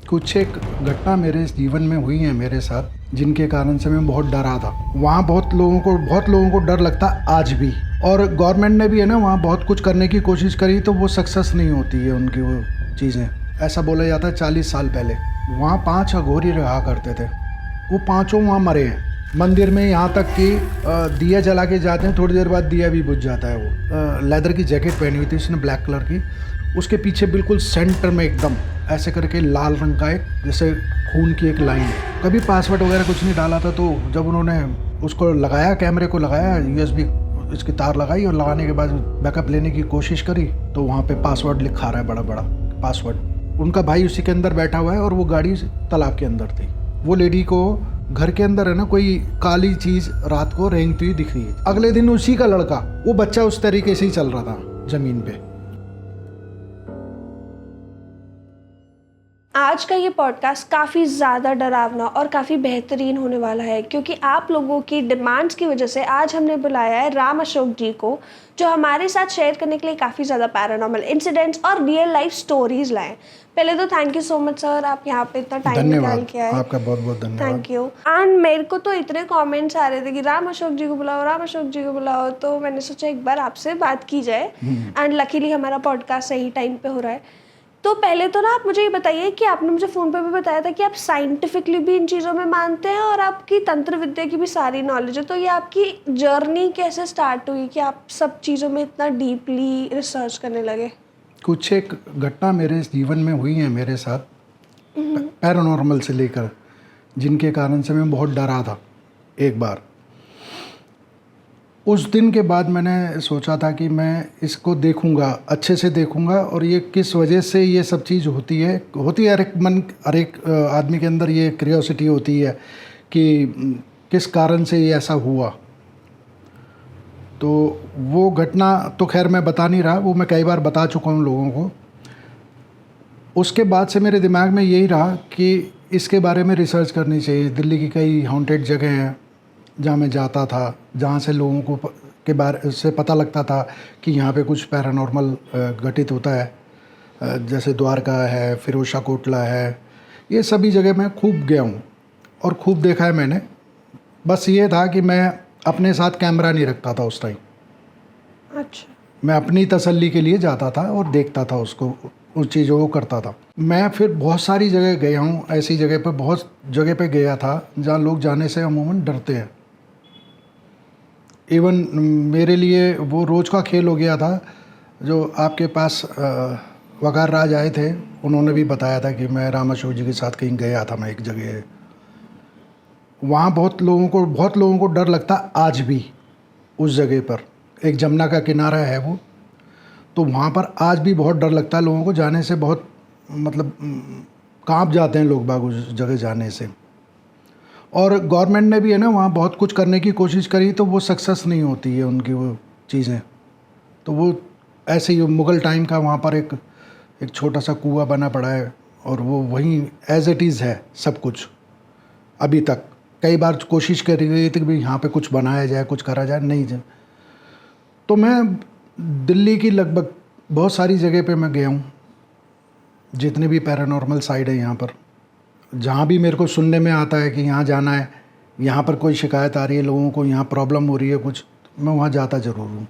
कुछ एक घटना मेरे जीवन में हुई है मेरे साथ, जिनके कारण से मैं बहुत डरा था। वहाँ बहुत लोगों को डर लगता आज भी, और गवर्नमेंट ने भी है ना वहाँ बहुत कुछ करने की कोशिश करी, तो वो सक्सेस नहीं होती है उनकी वो चीज़ें। ऐसा बोला जाता है 40 साल पहले वहाँ 5 अघोरी रहा करते थे। वो पाँचों वहाँ मरे हैं मंदिर में, यहाँ तक कि दिया जला के जाते हैं, थोड़ी देर बाद दिया भी बुझ जाता है। वो लेदर की जैकेट पहनी हुई थी उसने, ब्लैक कलर की। उसके पीछे बिल्कुल सेंटर में एकदम ऐसे करके लाल रंग का एक जैसे खून की एक लाइन है। कभी पासवर्ड वगैरह कुछ नहीं डाला था, तो जब उन्होंने उसको लगाया, कैमरे को लगाया, USB इसकी तार लगाई और लगाने के बाद बैकअप लेने की कोशिश करी, तो वहाँ पे पासवर्ड लिखा रहा है, बड़ा बड़ा पासवर्ड। उनका भाई उसी के अंदर बैठा हुआ है और वो गाड़ी तालाब के अंदर थी। वो लेडी को घर के अंदर है ना कोई काली चीज रात को रेंगती हुई दिख रही है। अगले दिन उसी का लड़का, वो बच्चा उस तरीके से ही चल रहा था जमीन पे। आज का ये पॉडकास्ट काफ़ी ज़्यादा डरावना और काफ़ी बेहतरीन होने वाला है, क्योंकि आप लोगों की डिमांड्स की वजह से आज हमने बुलाया है राम अशोक जी को, जो हमारे साथ शेयर करने के लिए काफ़ी ज़्यादा पैरानॉर्मल इंसिडेंट्स और रियल लाइफ स्टोरीज लाए। पहले तो thank you so much sir, आप यहाँ पे इतना टाइम निकाल के आए। आपका बहुत बहुत धन्यवाद। Thank you. एंड मेरे को तो इतने कमेंट्स आ रहे थे कि राम अशोक जी को बुलाओ, राम अशोक जी को बुलाओ, तो मैंने सोचा एक बार आपसे बात की जाए। एंड लकीली हमारा पॉडकास्ट सही टाइम पे हो रहा है। तो पहले तो ना आप मुझे ये बताइए कि आपने मुझे फ़ोन पे भी बताया था कि आप साइंटिफिकली भी इन चीज़ों में मानते हैं और आपकी तंत्र विद्या की भी सारी नॉलेज है। तो ये आपकी जर्नी कैसे स्टार्ट हुई कि आप सब चीज़ों में इतना डीपली रिसर्च करने लगे? कुछ एक घटना मेरे जीवन में हुई है मेरे साथ, पैरानॉर्मल से लेकर, जिनके कारण से मैं बहुत डरा था। एक बार उस दिन के बाद मैंने सोचा था कि मैं इसको देखूंगा, अच्छे से देखूंगा, और ये किस वजह से ये सब चीज़ होती है। हर एक आदमी के अंदर ये क्यूरियोसिटी होती है कि किस कारण से ये ऐसा हुआ। तो वो घटना तो खैर मैं बता नहीं रहा, वो मैं कई बार बता चुका हूँ लोगों को। उसके बाद से मेरे दिमाग में यही रहा कि इसके बारे में रिसर्च करनी चाहिए। दिल्ली की कई हॉन्टेड जगह हैं जहाँ मैं जाता था, जहाँ से लोगों को के बारे से पता लगता था कि यहाँ पे कुछ पैरानॉर्मल घटित होता है। जैसे द्वारका है, फिरोजा कोटला है, ये सभी जगह मैं खूब गया हूँ और खूब देखा है मैंने। बस ये था कि मैं अपने साथ कैमरा नहीं रखता था उस टाइम। अच्छा। मैं अपनी तसल्ली के लिए जाता था और देखता था उसको, उस चीज़ों को करता था। मैं फिर बहुत सारी जगह गया हूँ, ऐसी जगह पे बहुत जगह पे गया था जहाँ लोग जाने से अमूमन डरते हैं। इवन मेरे लिए वो रोज़ का खेल हो गया था। जो आपके पास वकार राज आए थे, उन्होंने भी बताया था कि मैं राम अशोक जी के साथ कहीं गया था। मैं एक जगह, वहाँ बहुत लोगों को डर लगता आज भी। उस जगह पर एक जमुना का किनारा है वो, तो वहाँ पर आज भी बहुत डर लगता है लोगों को जाने से। बहुत मतलब कांप जाते हैं लोग बाग उस जगह जाने से। और गवर्नमेंट ने भी है ना वहाँ बहुत कुछ करने की कोशिश करी, तो वो सक्सेस नहीं होती है उनकी वो चीज़ें। तो वो ऐसे ही मुग़ल टाइम का वहाँ पर एक छोटा सा कुआं बना पड़ा है, और वो वहीं एज इट इज़ है सब कुछ अभी तक। कई बार कोशिश करी गई थी कि भाई यहाँ पे कुछ बनाया जाए, कुछ करा जाए, नहीं जाए। तो मैं दिल्ली की लगभग बहुत सारी जगह पे मैं गया हूँ, जितने भी पैरानॉर्मल साइड है यहाँ पर, जहाँ भी मेरे को सुनने में आता है कि यहाँ जाना है, यहाँ पर कोई शिकायत आ रही है लोगों को, यहाँ प्रॉब्लम हो रही है कुछ, मैं वहाँ जाता ज़रूर हूँ।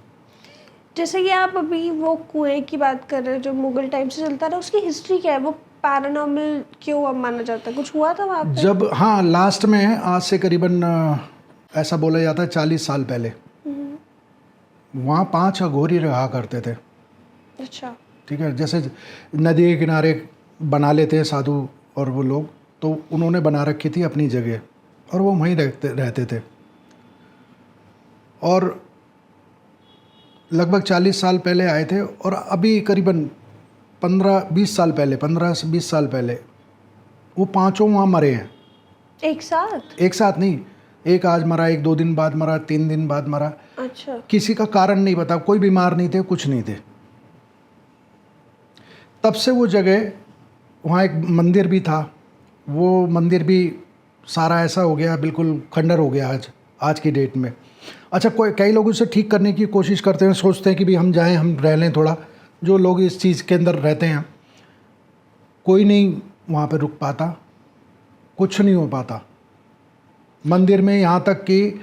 जैसे कि आप अभी वो कुएं की बात कर रहे हो जो मुगल टाइम से चलता रहा, उसकी हिस्ट्री क्या है? वो पैरानॉर्मल क्यों अब माना जाता है? कुछ हुआ था वहाँ पे? जब हाँ लास्ट में आज से करीबन ऐसा बोला जाता है 40 साल पहले वहाँ 5 अघोरी रहा करते थे। अच्छा। ठीक है, जैसे नदी के किनारे बना लेते हैं साधु और वो लोग, तो उन्होंने बना रखी थी अपनी जगह और वो वहीं रहते थे। और लगभग 40 साल पहले आए थे, और अभी करीबन 15-20 साल पहले वो पांचों वहाँ मरे हैं। एक साथ? एक साथ नहीं, एक आज मरा, एक 2 दिन बाद मरा, 3 दिन बाद मरा। अच्छा। किसी का कारण नहीं पता, कोई बीमार नहीं थे, कुछ नहीं थे। तब से वो जगह, वहाँ एक मंदिर भी था, वो मंदिर भी सारा ऐसा हो गया, बिल्कुल खंडर हो गया आज की डेट में। अच्छा, कई लोग उसे ठीक करने की कोशिश करते हैं, सोचते हैं कि भी हम जाएं, हम रह लें थोड़ा। जो लोग इस चीज़ के अंदर रहते हैं, कोई नहीं वहाँ पे रुक पाता, कुछ नहीं हो पाता। मंदिर में यहाँ तक कि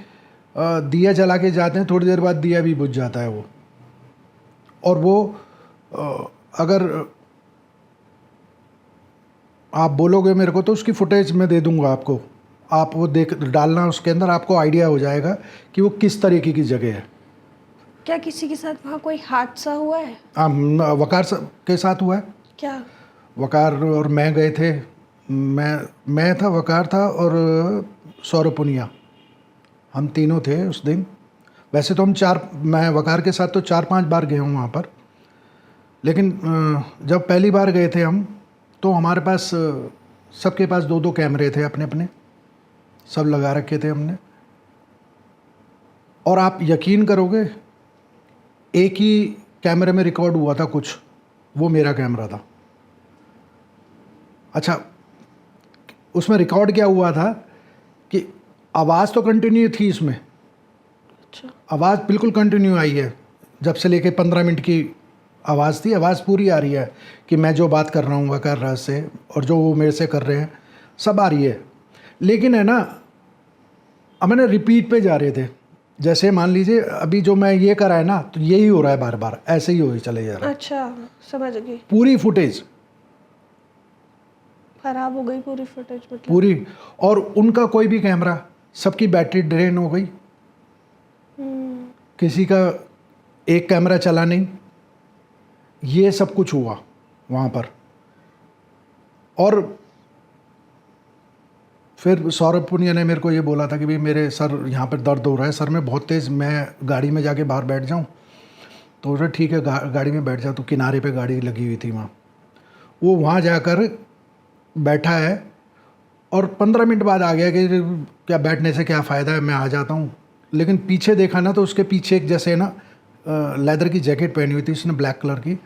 दिया जला के जाते हैं, थोड़ी देर बाद दिया भी बुझ जाता है वो। और वो अगर आप बोलोगे मेरे को तो उसकी फुटेज मैं दे दूंगा आपको, आप वो देख डालना, उसके अंदर आपको आइडिया हो जाएगा कि वो किस तरीके की जगह है। क्या किसी के साथ वहाँ कोई हादसा हुआ है? वकार के साथ हुआ है। क्या? वकार और मैं गए थे, मैं था, वकार था और सौरभ पुनिया, हम तीनों थे उस दिन। वैसे तो मैं वकार के साथ तो 4-5 बार गए हूँ वहाँ पर, लेकिन जब पहली बार गए थे हम तो हमारे पास सबके पास 2-2 कैमरे थे अपने अपने, सब लगा रखे थे हमने। और आप यकीन करोगे, एक ही कैमरे में रिकॉर्ड हुआ था कुछ, वो मेरा कैमरा था। अच्छा, उसमें रिकॉर्ड क्या हुआ था कि आवाज़ तो कंटिन्यू थी इसमें। अच्छा। आवाज़ बिल्कुल कंटिन्यू आई है, जब से लेके 15 मिनट की आवाज़ थी, आवाज़ पूरी आ रही है कि मैं जो बात कर रहा हूँ वकार राज से और जो वो मेरे से कर रहे हैं सब आ रही है। लेकिन है ना, अब मैंने रिपीट पे जा रहे थे, जैसे मान लीजिए अभी जो मैं ये करा है ना, तो यही हो रहा है बार बार, ऐसे ही हो चले जा रहा है। अच्छा, समझ गई। पूरी फुटेज खराब हो गई पूरी फुटेज मतलब? पूरी। और उनका कोई भी कैमरा, सबकी बैटरी ड्रेन हो गई, किसी का एक कैमरा चला नहीं, ये सब कुछ हुआ वहाँ पर। और फिर सौरभ पुनिया ने मेरे को ये बोला था कि भाई मेरे सर यहाँ पर दर्द हो रहा है, सर में बहुत तेज़, मैं गाड़ी में जाके बाहर बैठ जाऊँ। तो बोला ठीक है, गाड़ी में बैठ जा। तो किनारे पे गाड़ी लगी हुई थी वहाँ, वो वहाँ जाकर बैठा है और 15 मिनट बाद आ गया कि क्या बैठने से क्या फ़ायदा है, मैं आ जाता हूँ। लेकिन पीछे देखा ना तो उसके पीछे एक जैसे ना लेदर की जैकेट पहनी हुई थी उसने, ब्लैक कलर की,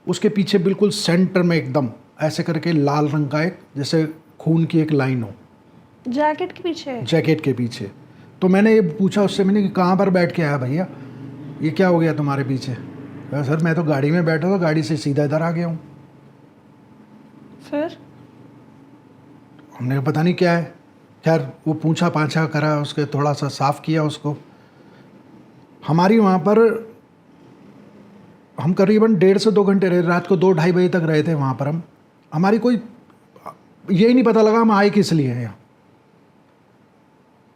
उसके पीछे बिल्कुल सेंटर में एकदम ऐसे करके लाल रंग का एक जैसे खून की एक लाइन हो जैकेट के पीछे? जैकेट के पीछे। तो मैंने ये पूछा उससे, मैंने कि कहाँ पर बैठ के आया भैया, ये क्या हो गया तुम्हारे पीछे? सर मैं तो गाड़ी में बैठा था, गाड़ी से सीधा इधर आ गया हूँ। फिर हमने कहा पता नहीं क्या है। खैर वो पूछा पाछा करा, उसके थोड़ा सा साफ़ किया उसको। हमारी वहाँ पर हम करीबन 1.5 से 2 घंटे रहे, रात को 2-2:30 बजे तक रहे थे वहाँ पर हम। हमारी कोई यही नहीं पता लगा हम आए किस लिए हैं यहाँ।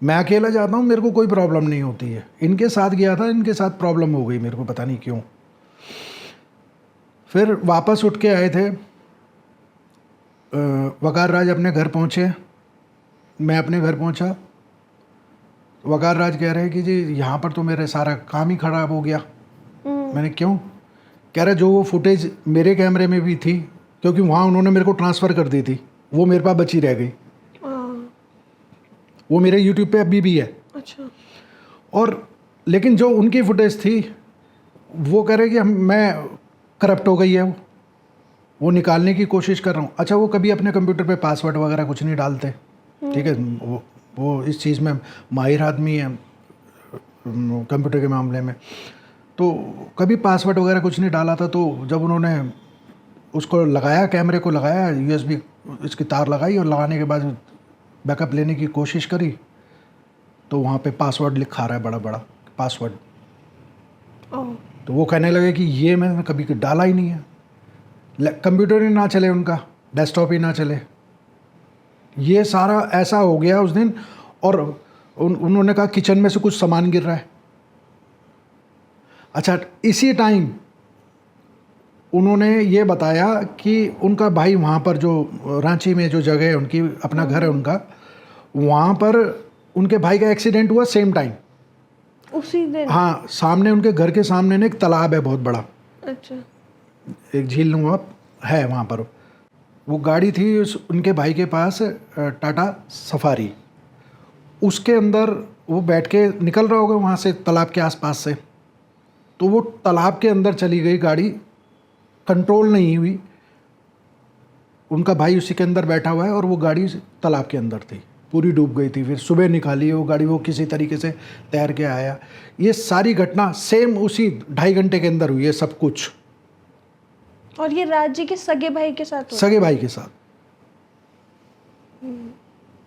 मैं अकेला जाता हूँ, मेरे को कोई प्रॉब्लम नहीं होती है। इनके साथ गया था, इनके साथ प्रॉब्लम हो गई मेरे को, पता नहीं क्यों। फिर वापस उठ के आए थे, वकार राज अपने घर पहुँचे, मैं अपने घर पहुँचा। वकार राज कह रहे हैं कि जी यहाँ पर तो मेरे सारा काम ही ख़राब हो गया। मैंने क्यों? कह रहे जो वो फुटेज मेरे कैमरे में भी थी, क्योंकि वहाँ उन्होंने मेरे को ट्रांसफ़र कर दी थी, वो मेरे पास बची रह गई। वो मेरे यूट्यूब पे अभी भी है। अच्छा। और लेकिन जो उनकी फुटेज थी वो कह रहे कि मैं करप्ट हो गई है, वो निकालने की कोशिश कर रहा हूँ। अच्छा, वो कभी अपने कंप्यूटर पे पासवर्ड वगैरह कुछ नहीं डालते, ठीक है, वो इस चीज़ में माहिर आदमी है कंप्यूटर के मामले में, तो कभी पासवर्ड वगैरह कुछ नहीं डाला था। तो जब उन्होंने उसको लगाया, कैमरे को लगाया, USB इसकी तार लगाई और लगाने के बाद बैकअप लेने की कोशिश करी, तो वहाँ पे पासवर्ड लिखा रहा है बड़ा बड़ा पासवर्ड। तो वो कहने लगे कि ये मैंने कभी डाला ही नहीं है, कंप्यूटर ही ना चले उनका, डेस्कटॉप ही ना चले। ये सारा ऐसा हो गया उस दिन। और उन्होंने कहा किचन में से कुछ सामान गिर रहा है। अच्छा, इसी टाइम उन्होंने ये बताया कि उनका भाई वहाँ पर जो रांची में जो जगह है उनकी, अपना घर है उनका, वहाँ पर उनके भाई का एक्सीडेंट हुआ सेम टाइम, उसी दिन। हाँ, सामने उनके घर के सामने ना एक तालाब है बहुत बड़ा। अच्छा। एक झील नुमा है वहाँ पर। वो गाड़ी थी उनके भाई के पास, टाटा सफारी, उसके अंदर वो बैठ के निकल रहा होगा वहाँ से तालाब के आसपास से, तो वो तालाब के अंदर चली गई गाड़ी, कंट्रोल नहीं हुई। उनका भाई उसी के अंदर बैठा हुआ है और वो गाड़ी तालाब के अंदर थी, पूरी डूब गई थी। फिर सुबह निकाली वो गाड़ी, वो किसी तरीके से तैर के आया। ये सारी घटना सेम उसी 2.5 घंटे के अंदर हुई है सब कुछ। और ये राज जी के सगे भाई के साथ हुआ? सगे भाई के साथ।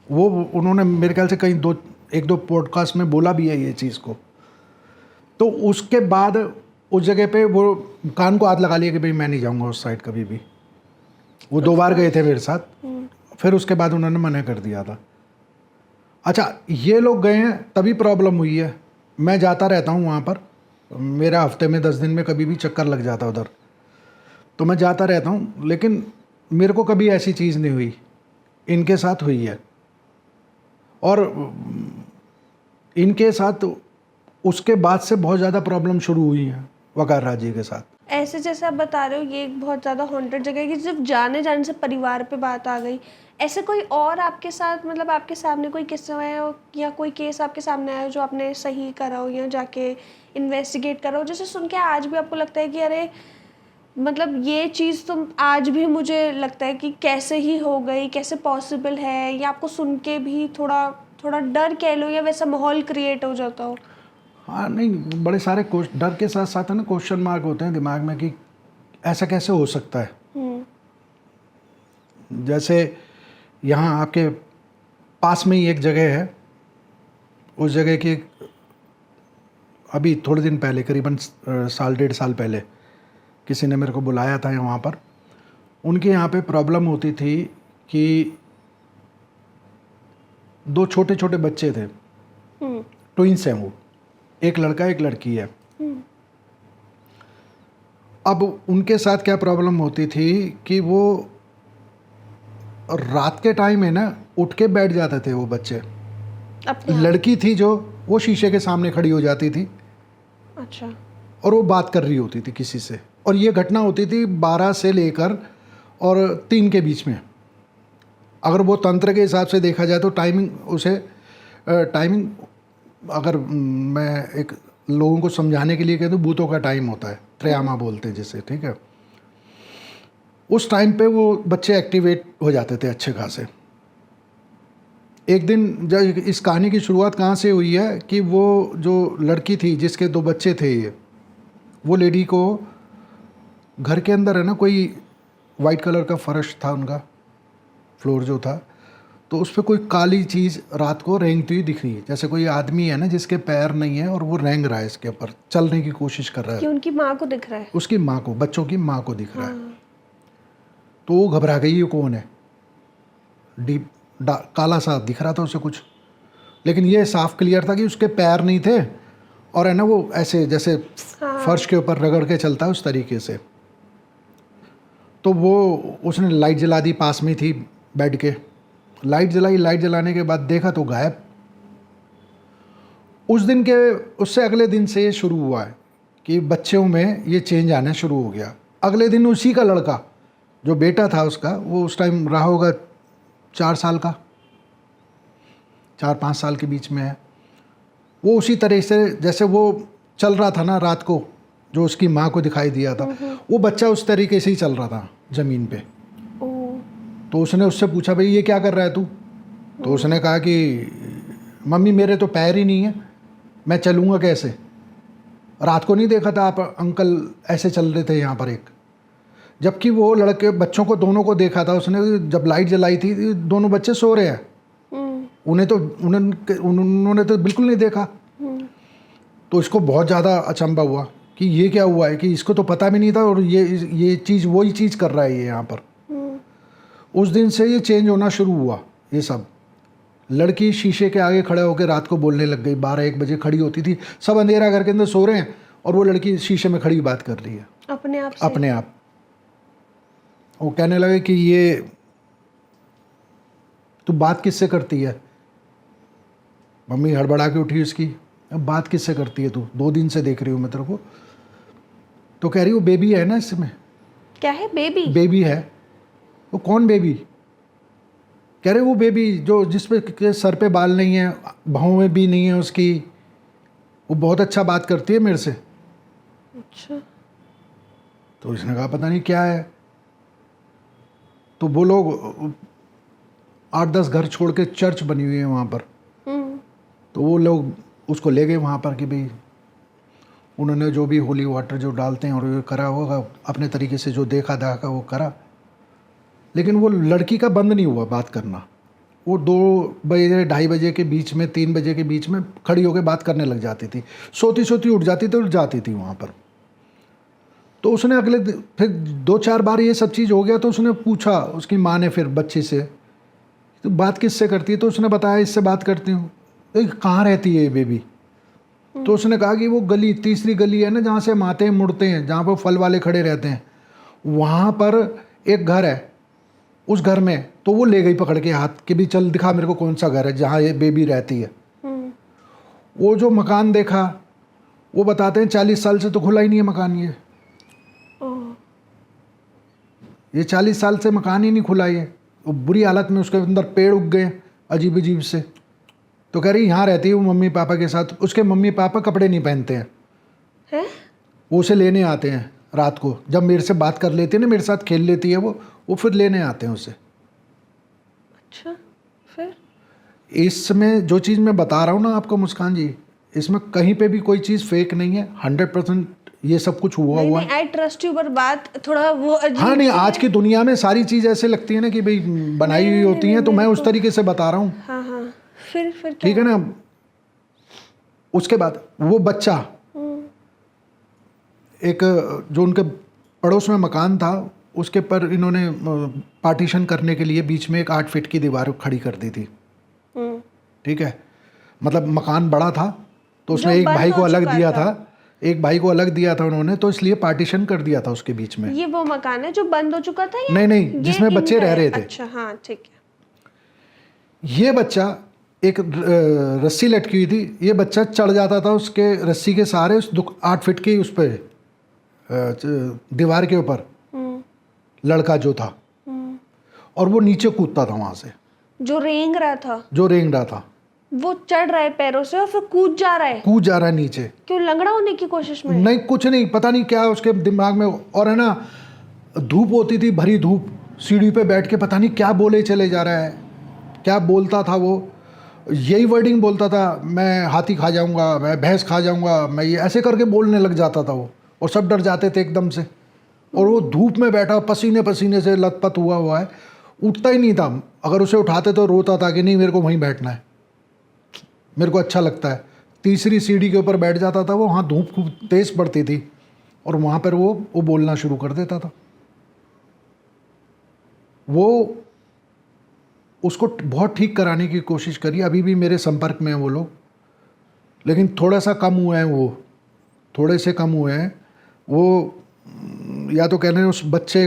वो उन्होंने मेरे ख्याल से कहीं एक दो पॉडकास्ट में बोला भी है ये चीज़ को। तो उसके बाद उस जगह पे वो कान को हाथ लगा लिया कि भाई मैं नहीं जाऊंगा उस साइड कभी भी। वो 2 बार गए थे मेरे साथ, फिर उसके बाद उन्होंने मना कर दिया था। अच्छा, ये लोग गए हैं तभी प्रॉब्लम हुई है। मैं जाता रहता हूँ वहाँ पर, मेरा हफ्ते में 10 दिन में कभी भी चक्कर लग जाता उधर, तो मैं जाता रहता हूँ, लेकिन मेरे को कभी ऐसी चीज़ नहीं हुई। इनके साथ हुई है, और इनके साथ उसके बाद से बहुत ज़्यादा प्रॉब्लम शुरू हुई है वकार राज जी के साथ। ऐसे जैसे आप बता रहे हो ये एक बहुत ज़्यादा हॉन्टेड जगह है कि सिर्फ जाने जाने से परिवार पे बात आ गई। ऐसे कोई और आपके साथ, मतलब आपके सामने कोई किस्सा है हो या कोई केस आपके सामने आया हो जो आपने सही करा हो या जाके इन्वेस्टिगेट करा हो, जैसे सुन के आज भी आपको लगता है कि अरे मतलब ये चीज़ तो आज भी मुझे लगता है कि कैसे ही हो गई, कैसे पॉसिबल है, या आपको सुन के भी थोड़ा थोड़ा डर कह लो या वैसा माहौल क्रिएट हो जाता हो? हाँ, नहीं, बड़े सारे डर के साथ साथ है ना क्वेश्चन मार्क होते हैं दिमाग में कि ऐसा कैसे हो सकता है। जैसे यहाँ आपके पास में ही एक जगह है, उस जगह की अभी थोड़े दिन पहले, करीबन 1.5 साल पहले, किसी ने मेरे को बुलाया था वहाँ पर। उनके यहाँ पे प्रॉब्लम होती थी कि 2 छोटे छोटे बच्चे थे, ट्विंस हैं वो, एक लड़का एक लड़की है। अब उनके साथ क्या प्रॉब्लम होती थी कि वो रात के टाइम है ना उठ के बैठ जाते थे वो बच्चे। लड़की थी जो, वो शीशे के सामने खड़ी हो जाती थी, अच्छा, और वो बात कर रही होती थी किसी से। और ये घटना होती थी 12 से लेकर और 3 के बीच में। अगर वो तंत्र के हिसाब से देखा जाए तो टाइमिंग अगर मैं एक लोगों को समझाने के लिए कह दूँ, भूतों का टाइम होता है, त्रयामा बोलते हैं जिसे, ठीक है। उस टाइम पे वो बच्चे एक्टिवेट हो जाते थे अच्छे खासे। एक दिन जब इस कहानी की शुरुआत कहाँ से हुई है कि वो जो लड़की थी जिसके 2 बच्चे थे, वो लेडी को घर के अंदर है ना कोई वाइट कलर का फर्श था उनका, फ्लोर जो था, तो उस पर कोई काली चीज़ रात को रेंगती हुई दिख रही है, जैसे कोई आदमी है ना जिसके पैर नहीं है और वो रेंग रहा है इसके ऊपर, चलने की कोशिश कर रहा है। कि उनकी माँ को दिख रहा है, उसकी माँ को, बच्चों की माँ को दिख रहा है। तो वो घबरा गई, ये कौन है, काला सा दिख रहा था उसे कुछ, लेकिन ये साफ क्लियर था कि उसके पैर नहीं थे, और है ना वो ऐसे जैसे फर्श के ऊपर रगड़ के चलता है उस तरीके से। तो वो उसने लाइट जला दी, पास में थी बेड के, लाइट जलाई, लाइट जलाने के बाद देखा तो गायब। उससे अगले दिन से ये शुरू हुआ है कि बच्चों में ये चेंज आना शुरू हो गया। अगले दिन उसी का लड़का, जो बेटा था उसका, वो उस टाइम रहा होगा 4 साल का, 4-5 साल के बीच में है, वो उसी तरह से जैसे वो चल रहा था ना रात को, जो उसकी माँ को दिखाई दिया था, वो बच्चा उस तरीके से ही चल रहा था ज़मीन पे। तो उसने उससे पूछा, भाई ये क्या कर रहा है तू? तो उसने कहा कि मम्मी मेरे तो पैर ही नहीं है, मैं चलूँगा कैसे? रात को नहीं देखा था आप अंकल ऐसे चल रहे थे यहाँ पर एक, जबकि वो लड़के बच्चों को दोनों को देखा था उसने, जब लाइट जलाई थी दोनों बच्चे सो रहे हैं, उन्होंने तो बिल्कुल नहीं देखा। तो इसको बहुत ज़्यादा अचंभा हुआ कि ये क्या हुआ है, कि इसको तो पता भी नहीं था, और ये चीज़ वही चीज़ कर रहा है ये यहाँ पर। उस दिन से ये चेंज होना शुरू हुआ ये सब। लड़की शीशे के आगे खड़े होकर रात को बोलने लग गई, 12-1 बजे खड़ी होती थी, सब अंधेरा घर के अंदर सो रहे हैं, और वो लड़की शीशे में खड़ी बात कर रही है अपने आप से। अपने आप। वो कहने लगे कि ये तू बात किससे करती है? मम्मी हड़बड़ा के उठी उसकी, अब बात किससे करती है तू, 2 दिन से देख रही हूँ मैं तेरे को। तो कह रही वो बेबी है ना इसमें। क्या है? बेबी? बेबी है। वो कौन बेबी? कह रहे वो बेबी जो जिसपे सर पे बाल नहीं है, बाहों में भी नहीं है उसकी, वो बहुत अच्छा बात करती है मेरे से। अच्छा। तो इसने कहा पता नहीं क्या है। तो वो लोग 8-10 घर छोड़ के चर्च बनी हुई है वहाँ पर, तो वो लोग उसको ले गए वहाँ पर कि भाई उन्होंने जो भी होली वाटर जो डालते हैं और ये करा होगा अपने तरीके से, जो देखा दाखा वो करा। लेकिन वो लड़की का बंद नहीं हुआ बात करना, वो 2 बजे 2:30 बजे के बीच में 3 बजे के बीच में खड़ी होकर बात करने लग जाती थी, सोती सोती उठ जाती थी और जाती थी वहाँ पर। तो उसने अगले फिर 2-4 बार ये सब चीज़ हो गया तो उसने पूछा उसकी माँ ने फिर बच्ची से, तो बात किससे करती है? तो उसने बताया इससे बात करती हूँ। तो कहाँ रहती है ये बेबी? तो उसने कहा कि वो गली, तीसरी गली है ना जहाँ से हम आते हैं मुड़ते हैं, जहाँ पर फल वाले खड़े रहते हैं, वहाँ पर एक घर है, उस घर में। तो वो ले गई पकड़ के हाथ कि भी चल दिखा मेरे को कौन सा घर है जहाँ ये बेबी रहती है। वो जो मकान देखा, वो बताते हैं 40 साल से तो खुला ही नहीं है मकान ये 40 साल से मकान ही नहीं खुला ये। वो बुरी हालत में, उसके अंदर पेड़ उग गए अजीब अजीब से। तो कह रही यहाँ रहती है वो मम्मी पापा के साथ। उसके मम्मी पापा कपड़े नहीं पहनते हैं, वो उसे लेने आते हैं रात को, जब मेरे से बात कर लेती है ना, मेरे साथ खेल लेती है वो फिर लेने आते हैं उसे। अच्छा, फिर इसमें जो चीज़ मैं बता रहा हूँ ना आपको मुस्कान जी, इसमें कहीं पे भी कोई चीज़ फेक नहीं है, 100% ये सब कुछ हुआ हुआ है। आई ट्रस्ट यू, पर बात थोड़ा वो अजीब हाँ नहीं, आज की दुनिया में सारी चीज़ ऐसे लगती है ना कि भाई बनाई हुई होती हैं, तो मैं उस तरीके से बता रहा हूँ। हाँ हाँ, फिर ठीक है ना। उसके बाद वो बच्चा, एक जो उनके पड़ोस में मकान था, उसके पर इन्होंने पार्टीशन करने के लिए बीच में एक 8 फीट की दीवार खड़ी कर दी थी। ठीक है, मतलब मकान बड़ा था तो उसमें एक भाई को अलग दिया था, एक भाई को अलग दिया था उन्होंने, तो इसलिए पार्टीशन कर दिया था उसके बीच में। ये वो मकान है जो बंद हो चुका था? नहीं, जिसमें बच्चे रह रहे थे। अच्छा हाँ ठीक है। ये बच्चा, एक रस्सी लटकी हुई थी, ये बच्चा चढ़ जाता था उसके रस्सी के सहारे उस 8 फीट की उस पर दीवार के ऊपर, लड़का जो था, और वो नीचे कूदता था वहां से। जो रेंग रहा था वो चढ़ रहा है पैरों से और फिर कूद जा रहा है नीचे। क्यों, लंगड़ा होने की कोशिश में? नहीं, कुछ नहीं, पता नहीं क्या उसके दिमाग में। और है ना, धूप होती थी, भरी धूप, सीढ़ी पे बैठ के पता नहीं क्या बोले चले जा रहा है। क्या बोलता था वो? यही वर्डिंग बोलता था, मैं हाथी खा जाऊंगा, मैं भैंस खा जाऊंगा, मैं ये ऐसे करके बोलने लग जाता था वो। और सब डर जाते थे एकदम से। और वो धूप में बैठा, पसीने पसीने से लथपथ हुआ है, उठता ही नहीं था। अगर उसे उठाते तो रोता था कि नहीं मेरे को वहीं बैठना है, मेरे को अच्छा लगता है। तीसरी सीढ़ी के ऊपर बैठ जाता था वो, वहाँ धूप खूब तेज़ पड़ती थी, और वहाँ पर वो बोलना शुरू कर देता था। वो उसको बहुत ठीक कराने की कोशिश करी, अभी भी मेरे संपर्क में हैं वो लोग, लेकिन थोड़ा सा कम हुए हैं, वो थोड़े से कम हुए हैं। वो या तो कह रहे हैं उस बच्चे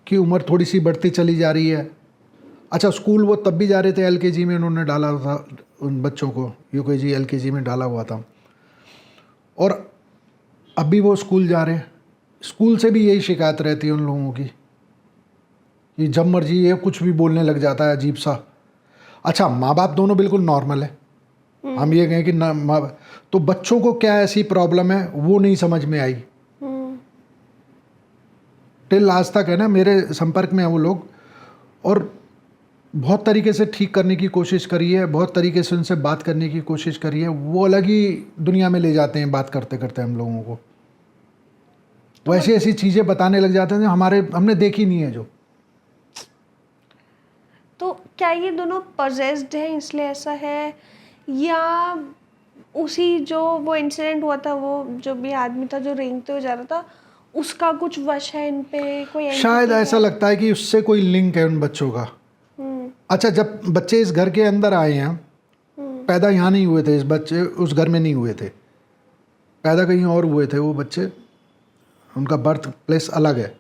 की उम्र थोड़ी सी बढ़ती चली जा रही है। अच्छा, स्कूल वो तब भी जा रहे थे, LKG में उन्होंने डाला था उन बच्चों को, UKG LKG में डाला हुआ था, और अभी वो स्कूल जा रहे हैं। स्कूल से भी यही शिकायत रहती है उन लोगों की कि जब मर्जी ये कुछ भी बोलने लग जाता है अजीब सा। अच्छा, माँ बाप दोनों बिल्कुल नॉर्मल है, हम ये कहें कि तो बच्चों को क्या ऐसी प्रॉब्लम है वो नहीं समझ में आई टिल आज तक, है ना। मेरे संपर्क में है वो लोग, और बहुत तरीके से ठीक करने की कोशिश करी है, बहुत तरीके से उनसे बात करने की कोशिश करी है। वो अलग ही दुनिया में ले जाते हैं बात करते करते हम लोगों को। वो ऐसी ऐसी चीज़ें बताने लग जाते हैं जो हमने देखी नहीं है। जो तो क्या ये दोनों पजेस्ड हैं इसलिए ऐसा है, या उसी जो वो इंसिडेंट हुआ था, वो जो भी आदमी था जो रेंगते हुए जा रहा था, उसका कुछ वश है इन पे? कोई शायद ऐसा लगता है कि उससे कोई लिंक है उन बच्चों का। अच्छा, जब बच्चे इस घर के अंदर आए हैं, पैदा यहाँ नहीं हुए थे इस बच्चे, उस घर में नहीं हुए थे, पैदा कहीं और हुए थे वो बच्चे, उनका बर्थ प्लेस अलग है।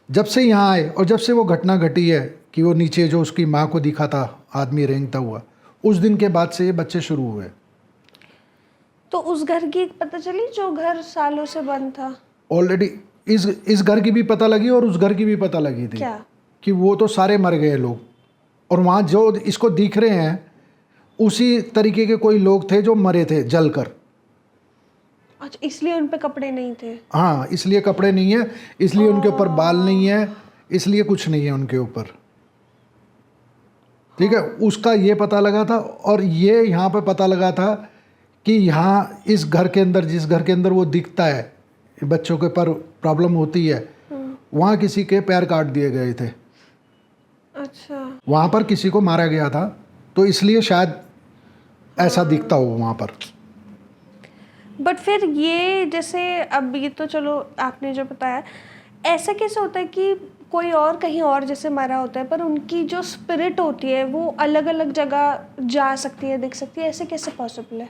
जब से यहाँ आए और जब से वो घटना घटी है कि वो नीचे जो उसकी माँ को दिखा था आदमी रेंगता हुआ, उस दिन के बाद से ये बच्चे शुरू हुए। तो उस घर की पता चली जो घर सालों से बंद था? ऑलरेडी इस घर की भी पता लगी और उस घर की भी पता लगी थी। क्या? कि वो तो सारे मर गए लोग, और वहाँ जो इसको दिख रहे हैं उसी तरीके के कोई लोग थे जो मरे थे जलकर। अच्छा, इसलिए उन पे कपड़े नहीं थे? हाँ, इसलिए कपड़े नहीं है, इसलिए उनके ऊपर बाल नहीं है, इसलिए कुछ नहीं है उनके ऊपर। ठीक है, उसका ये पता लगा था, और ये यहाँ पे पता लगा था कि यहाँ इस घर के अंदर, जिस घर के अंदर वो दिखता है, बच्चों के पर प्रॉब्लम होती है, वहाँ किसी के पैर काट दिए गए थे। अच्छा। वहाँ पर किसी को मारा गया था, तो इसलिए शायद ऐसा दिखता हो वहाँ पर। बट फिर ये जैसे अब ये तो चलो आपने जो बताया, ऐसा कैसे होता है कि कोई और कहीं और जैसे मरा होता है पर उनकी जो स्पिरिट होती है वो अलग अलग जगह जा सकती है, दिख सकती है, ऐसे कैसे पॉसिबल है?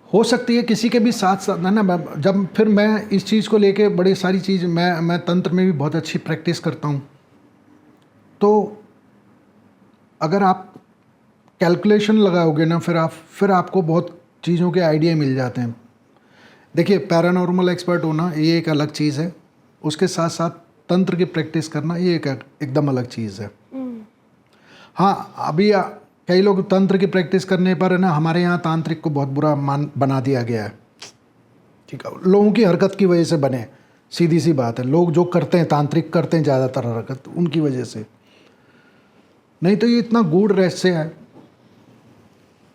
हो सकती है किसी के भी साथ साथ ना ना जब फिर मैं इस चीज़ को लेके बड़ी सारी चीज़ मैं तंत्र में भी बहुत अच्छी प्रैक्टिस करता हूँ। तो अगर आप कैलकुलेशन लगाओगे ना फिर आपको बहुत चीज़ों के आइडिया मिल जाते हैं। देखिए, पैरानॉर्मल एक्सपर्ट होना ये एक अलग चीज़ है, उसके साथ साथ तंत्र की प्रैक्टिस करना ये एकदम अलग चीज़ है। हाँ, अभी कई लोग तंत्र की प्रैक्टिस करने पर है ना, हमारे यहाँ तांत्रिक को बहुत बुरा बना दिया गया है। ठीक है, लोगों की हरकत की वजह से बने, सीधी सी बात है। लोग जो करते हैं, तांत्रिक करते हैं ज़्यादातर हरकत, उनकी वजह से। नहीं तो ये इतना गूढ़ रहस्य है,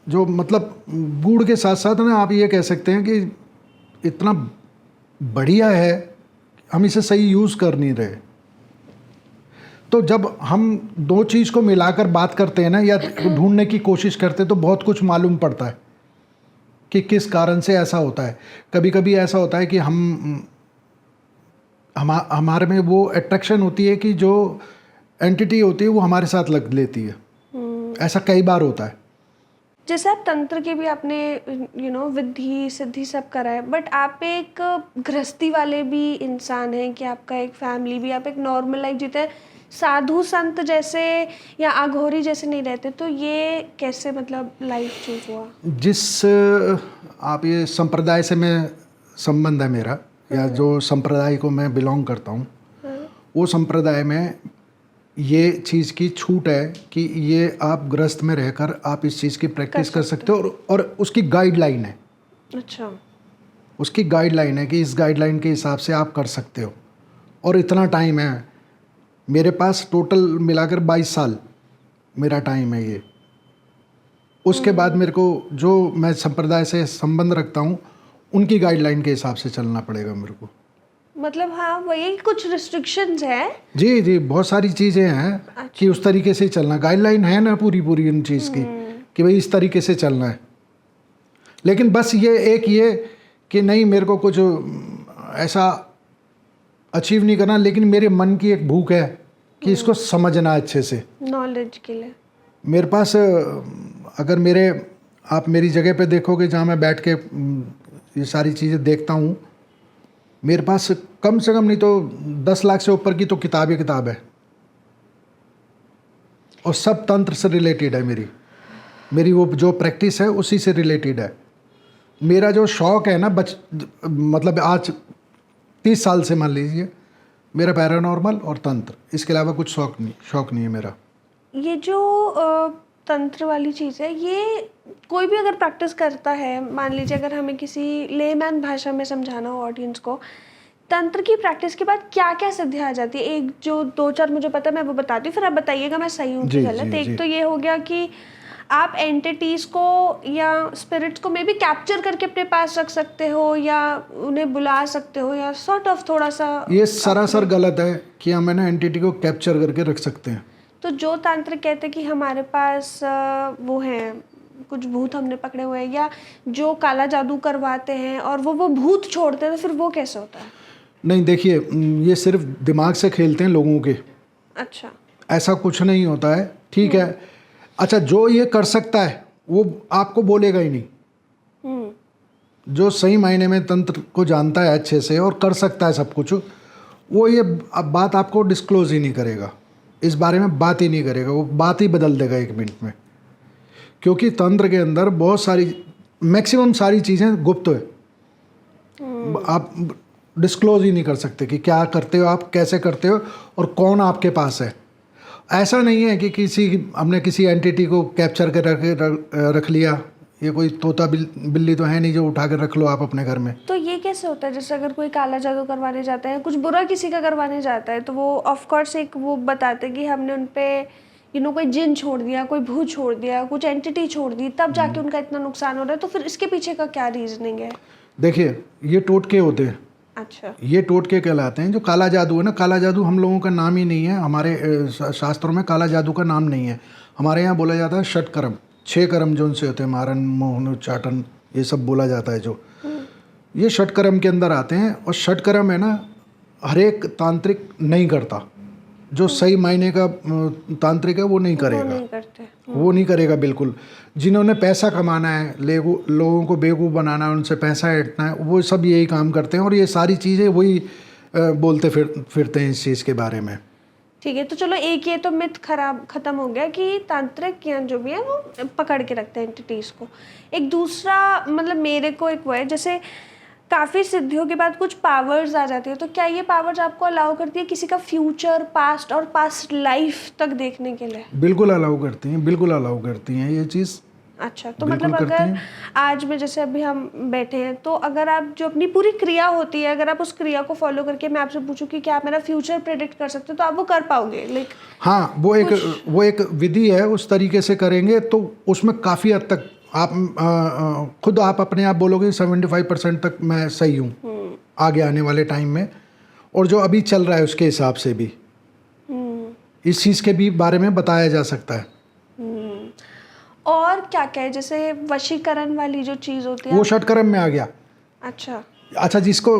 जो मतलब गूढ़ के साथ साथ ना आप ये कह सकते हैं कि इतना बढ़िया है, हम इसे सही यूज़ कर नहीं रहे। तो जब हम दो चीज़ को मिलाकर बात करते हैं ना, या ढूंढने की कोशिश करते हैं, तो बहुत कुछ मालूम पड़ता है कि किस कारण से ऐसा होता है। कभी कभी ऐसा होता है कि हमारे में वो अट्रैक्शन होती है कि जो एंटिटी होती है वो हमारे साथ लग लेती है। ऐसा कई बार होता है। जैसे आप तंत्र के भी आपने विधि सिद्धि सब करा है, बट आप एक गृहस्थी वाले भी इंसान हैं कि आपका एक फैमिली भी, आप एक नॉर्मल लाइफ जीते हैं, साधु संत जैसे या अघोरी जैसे नहीं रहते, तो ये कैसे मतलब लाइफ चूज हुआ? जिस आप ये संप्रदाय से मैं संबंध है मेरा, या जो संप्रदाय को मैं बिलोंग करता हूँ, वो संप्रदाय में ये चीज़ की छूट है कि ये आप गृहस्थ में रहकर आप इस चीज़ की प्रैक्टिस कर सकते हो, और उसकी गाइडलाइन है। अच्छा। उसकी गाइडलाइन है कि इस गाइडलाइन के हिसाब से आप कर सकते हो, और इतना टाइम है मेरे पास। टोटल मिलाकर 22 साल मेरा टाइम है ये। उसके बाद मेरे को, जो मैं संप्रदाय से संबंध रखता हूँ, उनकी गाइडलाइन के हिसाब से चलना पड़ेगा मेरे को। मतलब हाँ, वही कुछ रिस्ट्रिक्शंस हैं। जी जी, बहुत सारी चीज़ें हैं। अच्छा। कि उस तरीके से चलना, गाइडलाइन है ना पूरी उन चीज़ की, कि भाई इस तरीके से चलना है। लेकिन बस ये कि नहीं, मेरे को कुछ ऐसा अचीव नहीं करना, लेकिन मेरे मन की एक भूख है कि इसको समझना अच्छे से, नॉलेज के लिए। मेरे पास अगर आप मेरी जगह पे देखोगे जहाँ मैं बैठ के ये सारी चीज़ें देखता हूँ, मेरे पास कम से कम नहीं तो 10 लाख से ऊपर की तो किताब है, और सब तंत्र से रिलेटेड है। मेरी वो जो प्रैक्टिस है उसी से रिलेटेड है। मेरा जो शौक़ है ना, मतलब आज 30 साल से मान लीजिए, मेरा पैरानॉर्मल और तंत्र, इसके अलावा कुछ शौक़ नहीं है मेरा। ये जो तंत्र वाली चीज़ है, ये कोई भी अगर प्रैक्टिस करता है, मान लीजिए अगर हमें किसी लेमैन भाषा में समझाना हो ऑडियंस को, तंत्र की प्रैक्टिस के बाद क्या क्या सिद्धि आ जाती है? एक जो 2-4 मुझे पता है, मैं वो बताती हूँ, फिर आप बताइएगा मैं सही हूँ कि गलत। एक तो ये हो गया कि आप एंटिटीज़ को या स्पिरिट्स को मे बी कैप्चर करके अपने पास रख सकते हो, या उन्हें बुला सकते हो, या सॉर्ट ऑफ थोड़ा सा। ये सरासर गलत है कि हम ना एंटिटी को कैप्चर करके रख सकते हैं। तो जो तांत्रिक कहते हैं कि हमारे पास वो हैं, कुछ भूत हमने पकड़े हुए हैं, या जो काला जादू करवाते हैं और वो भूत छोड़ते हैं, तो फिर वो कैसे होता है? नहीं, देखिए, ये सिर्फ दिमाग से खेलते हैं लोगों के। अच्छा। ऐसा कुछ नहीं होता है, ठीक है। अच्छा, जो ये कर सकता है वो आपको बोलेगा ही नहीं। जो सही मायने में तंत्र को जानता है अच्छे से और कर सकता है सब कुछ, वो ये बात आपको डिस्क्लोज ही नहीं करेगा, इस बारे में बात ही नहीं करेगा, वो बात ही बदल देगा 1 मिनट में। क्योंकि तंत्र के अंदर बहुत सारी, मैक्सिमम सारी चीज़ें गुप्त है, आप डिस्क्लोज ही नहीं कर सकते कि क्या करते हो आप, कैसे करते हो, और कौन आपके पास है। ऐसा नहीं है कि हमने किसी एंटिटी को कैप्चर कर रख लिया, ये कोई तोता बिल्ली तो है नहीं जो उठा कर रख लो आप अपने घर में। तो ये कैसे होता है? जैसे अगर कोई काला जादू करवाने जाता है, कुछ बुरा किसी का करवाने जाता है, तो वो ऑफ कोर्स एक वो बताते हैं कि हमने उन पे कोई जिन छोड़ दिया, कोई भूत छोड़ दिया, कुछ एंटिटी छोड़ दी, तब जाके उनका इतना नुकसान हो रहा है। तो फिर इसके पीछे का क्या रीजनिंग है? देखिए, ये टोटके होते हैं। अच्छा। ये टोटके कहलाते हैं। जो काला जादू है ना, काला जादू हम लोगों का नाम ही नहीं है, हमारे शास्त्रों में काला जादू का नाम नहीं है। हमारे यहाँ बोला जाता है षटकर्म, 6 कर्म जो उनसे होते हैं, मारन, मोहन, उच्चाटन, ये सब बोला जाता है। जो ये षटकर्म के अंदर आते हैं। और षटकर्म है ना, हर एक तांत्रिक नहीं करता। जो सही मायने का तांत्रिक है वो नहीं वो करेगा, नहीं करते। वो नहीं करेगा बिल्कुल। जिन्होंने पैसा कमाना है, लोगों को बेवकूफ़ बनाना है, उनसे पैसा ऐंठना है, वो सब यही काम करते हैं। और ये सारी चीज़ें वही बोलते फिरते हैं इस चीज़ के बारे में। ठीक है, तो चलो एक ये तो मिथ खत्म हो गया कि तांत्रिक या जो भी है वो पकड़ के रखते हैं एंटिटीज़ को। एक दूसरा मतलब मेरे को एक वो है, जैसे काफ़ी सिद्धियों के बाद कुछ पावर्स आ जाती है, तो क्या ये पावर्स आपको अलाउ करती है किसी का फ्यूचर, पास्ट और पास्ट लाइफ तक देखने के लिए? बिल्कुल अलाउ करती हैं, बिल्कुल अलाउ करती हैं ये चीज़। अच्छा, तो मतलब अगर आज में जैसे अभी हम बैठे हैं, तो अगर आप जो अपनी पूरी क्रिया होती है, अगर आप उस क्रिया को फॉलो करके मैं आपसे पूछूं कि क्या आप मेरा फ्यूचर प्रेडिक्ट कर सकते हो, तो आप वो कर पाओगे? लाइक हाँ, वो एक विधि है, उस तरीके से करेंगे तो उसमें काफ़ी हद तक आप खुद आप अपने आप बोलोगे 75% तक मैं सही हूँ आगे आने वाले टाइम में। और जो अभी चल रहा है उसके हिसाब से भी इस चीज़ के भी बारे में बताया जा सकता है। और क्या क्या है, जैसे वशीकरण वाली जो चीज़ होती है? वो षटकर्म में आ गया। अच्छा, जिसको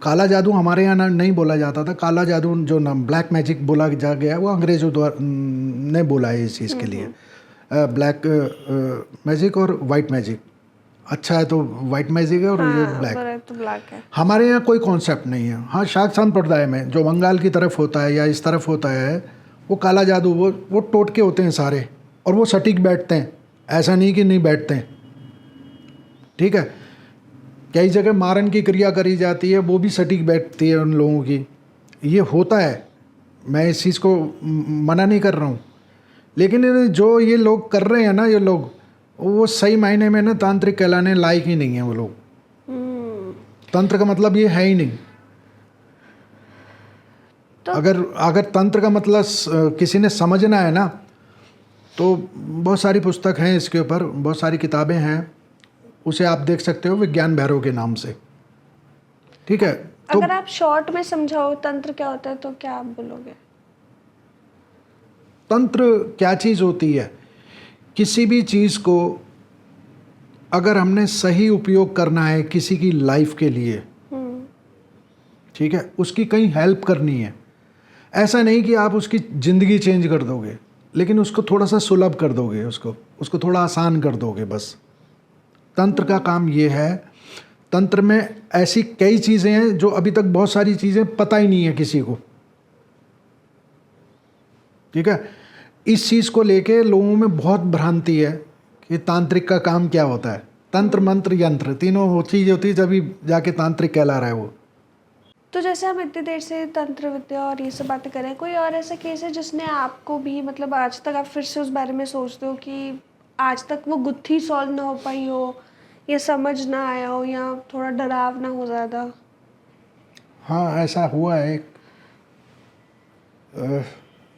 काला जादू हमारे यहाँ नहीं बोला जाता था, काला जादू जो नाम ब्लैक मैजिक बोला जा गया, वो अंग्रेजों द्वारा ने बोला है इस चीज़ के लिए। ब्लैक मैजिक और वाइट मैजिक। अच्छा है तो वाइट मैजिक है और ये ब्लैक है। हमारे यहाँ कोई कॉन्सेप्ट नहीं है। हाँ, शाक्त संप्रदाय में जो बंगाल की तरफ होता है या इस तरफ होता है, वो काला जादू वो टोटके होते हैं सारे, और वो सटीक बैठते हैं, ऐसा नहीं कि नहीं बैठते हैं। ठीक है, कई जगह मारन की क्रिया करी जाती है, वो भी सटीक बैठती है उन लोगों की। ये होता है, मैं इस चीज़ को मना नहीं कर रहा हूँ, लेकिन जो ये लोग कर रहे हैं ना, ये लोग वो सही मायने में ना तांत्रिक कहलाने लायक ही नहीं है। वो लोग तंत्र का मतलब ये है ही नहीं। तो अगर तंत्र का मतलब किसी ने समझना है ना, तो बहुत सारी पुस्तक हैं इसके ऊपर, बहुत सारी किताबें हैं, उसे आप देख सकते हो विज्ञान भैरव के नाम से। ठीक है, तो अगर आप शॉर्ट में समझाओ तंत्र क्या होता है, तो क्या आप बोलोगे? तंत्र क्या चीज़ होती है? किसी भी चीज़ को अगर हमने सही उपयोग करना है किसी की लाइफ के लिए, ठीक है, उसकी कहीं हेल्प करनी है, ऐसा नहीं कि आप उसकी ज़िंदगी चेंज कर दोगे, लेकिन उसको थोड़ा सा सुलभ कर दोगे, उसको थोड़ा आसान कर दोगे बस। तंत्र का काम ये है। तंत्र में ऐसी कई चीज़ें हैं जो अभी तक बहुत सारी चीज़ें पता ही नहीं है किसी को। ठीक है, इस चीज़ को लेके लोगों में बहुत भ्रांति है कि तांत्रिक का काम क्या होता है। तंत्र, मंत्र, यंत्र तीनों चीज़ होती है, जब भी जाके तांत्रिक कहला रहा है वो। तो जैसे हम इतनी देर से तंत्र विद्या और ये सब बातें करें, कोई और ऐसा केस है जिसने आपको भी मतलब आज तक आप फिर से उस बारे में सोचते हो कि आज तक वो गुत्थी सॉल्व ना हो पाई हो, या समझ ना आया हो, या थोड़ा डराव ना हो ज़्यादा? हाँ, ऐसा हुआ है।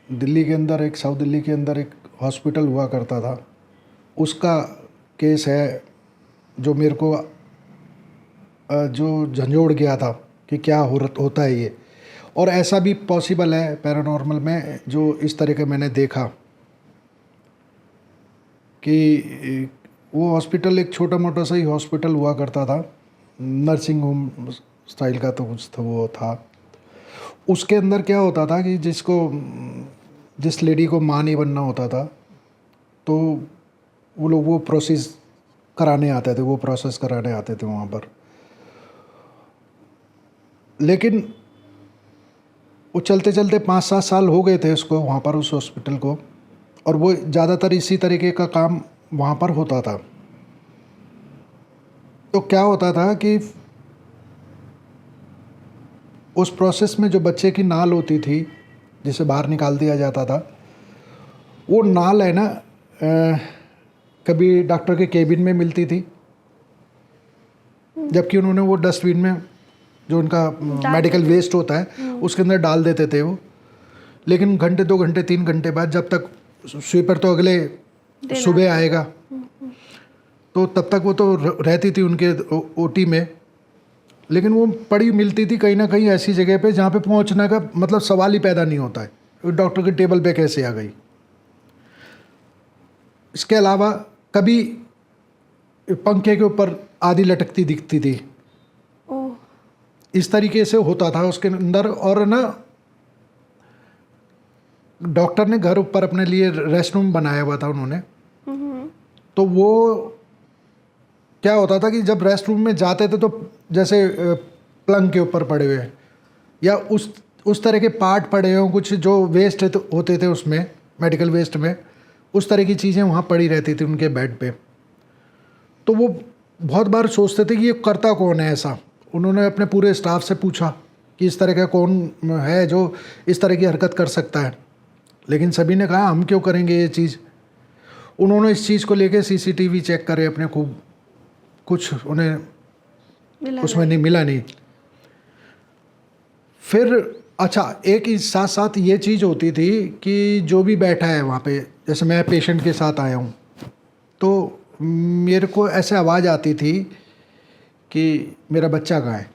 दिल्ली के अंदर, एक साउथ दिल्ली के अंदर एक हॉस्पिटल हुआ करता था, उसका केस है जो मेरे को जो झंझोड़ गया था कि क्या होता है ये। और ऐसा भी पॉसिबल है पैरानॉर्मल में, जो इस तरह के मैंने देखा कि वो हॉस्पिटल एक छोटा मोटा सा ही हॉस्पिटल हुआ करता था, नर्सिंग होम स्टाइल का तो कुछ था वो था। उसके अंदर क्या होता था कि जिस लेडी को माँ नहीं बनना होता था, तो वो लोग वो प्रोसेस कराने आते थे वहाँ पर। लेकिन वो चलते चलते 5-7 साल हो गए थे उसको वहाँ पर, उस हॉस्पिटल को, और वो ज़्यादातर इसी तरीके का काम वहाँ पर होता था। तो क्या होता था कि उस प्रोसेस में जो बच्चे की नाल होती थी, जिसे बाहर निकाल दिया जाता था, वो नाल है ना कभी डॉक्टर के केबिन में मिलती थी, जबकि उन्होंने वो डस्टबिन में जो उनका मेडिकल वेस्ट होता है उसके अंदर डाल देते थे वो। लेकिन घंटे 2 घंटे 3 घंटे बाद, जब तक स्वीपर तो अगले सुबह आएगा, तो तब तक वो तो रहती थी उनके ओटी में। लेकिन वो पड़ी मिलती थी कहीं ना कहीं ऐसी जगह पे जहाँ पे पहुँचने का मतलब सवाल ही पैदा नहीं होता है, डॉक्टर के टेबल पे कैसे आ गई। इसके अलावा कभी पंखे के ऊपर आधी लटकती दिखती थी, ओह, इस तरीके से होता था उसके अंदर। और ना डॉक्टर ने घर ऊपर अपने लिए रेस्ट रूम बनाया हुआ था उन्होंने, तो वो क्या होता था कि जब रेस्ट रूम में जाते थे तो जैसे पलंग के ऊपर पड़े हुए या उस तरह के पार्ट पड़े हों, कुछ जो वेस्ट होते थे उसमें, मेडिकल वेस्ट में, उस तरह की चीज़ें वहाँ पड़ी रहती थी उनके बेड पे। तो वो बहुत बार सोचते थे कि ये करता कौन है ऐसा। उन्होंने अपने पूरे स्टाफ से पूछा कि इस तरह का कौन है जो इस तरह की हरकत कर सकता है, लेकिन सभी ने कहा हम क्यों करेंगे ये चीज़। उन्होंने इस चीज़ को लेके सीसीटीवी चेक करे अपने, खूब कुछ उन्हें उसमें नहीं मिला नहीं। फिर अच्छा, एक ही साथ साथ ये चीज़ होती थी कि जो भी बैठा है वहाँ पे, जैसे मैं पेशेंट के साथ आया हूँ तो मेरे को ऐसे आवाज़ आती थी कि मेरा बच्चा कहाँ है।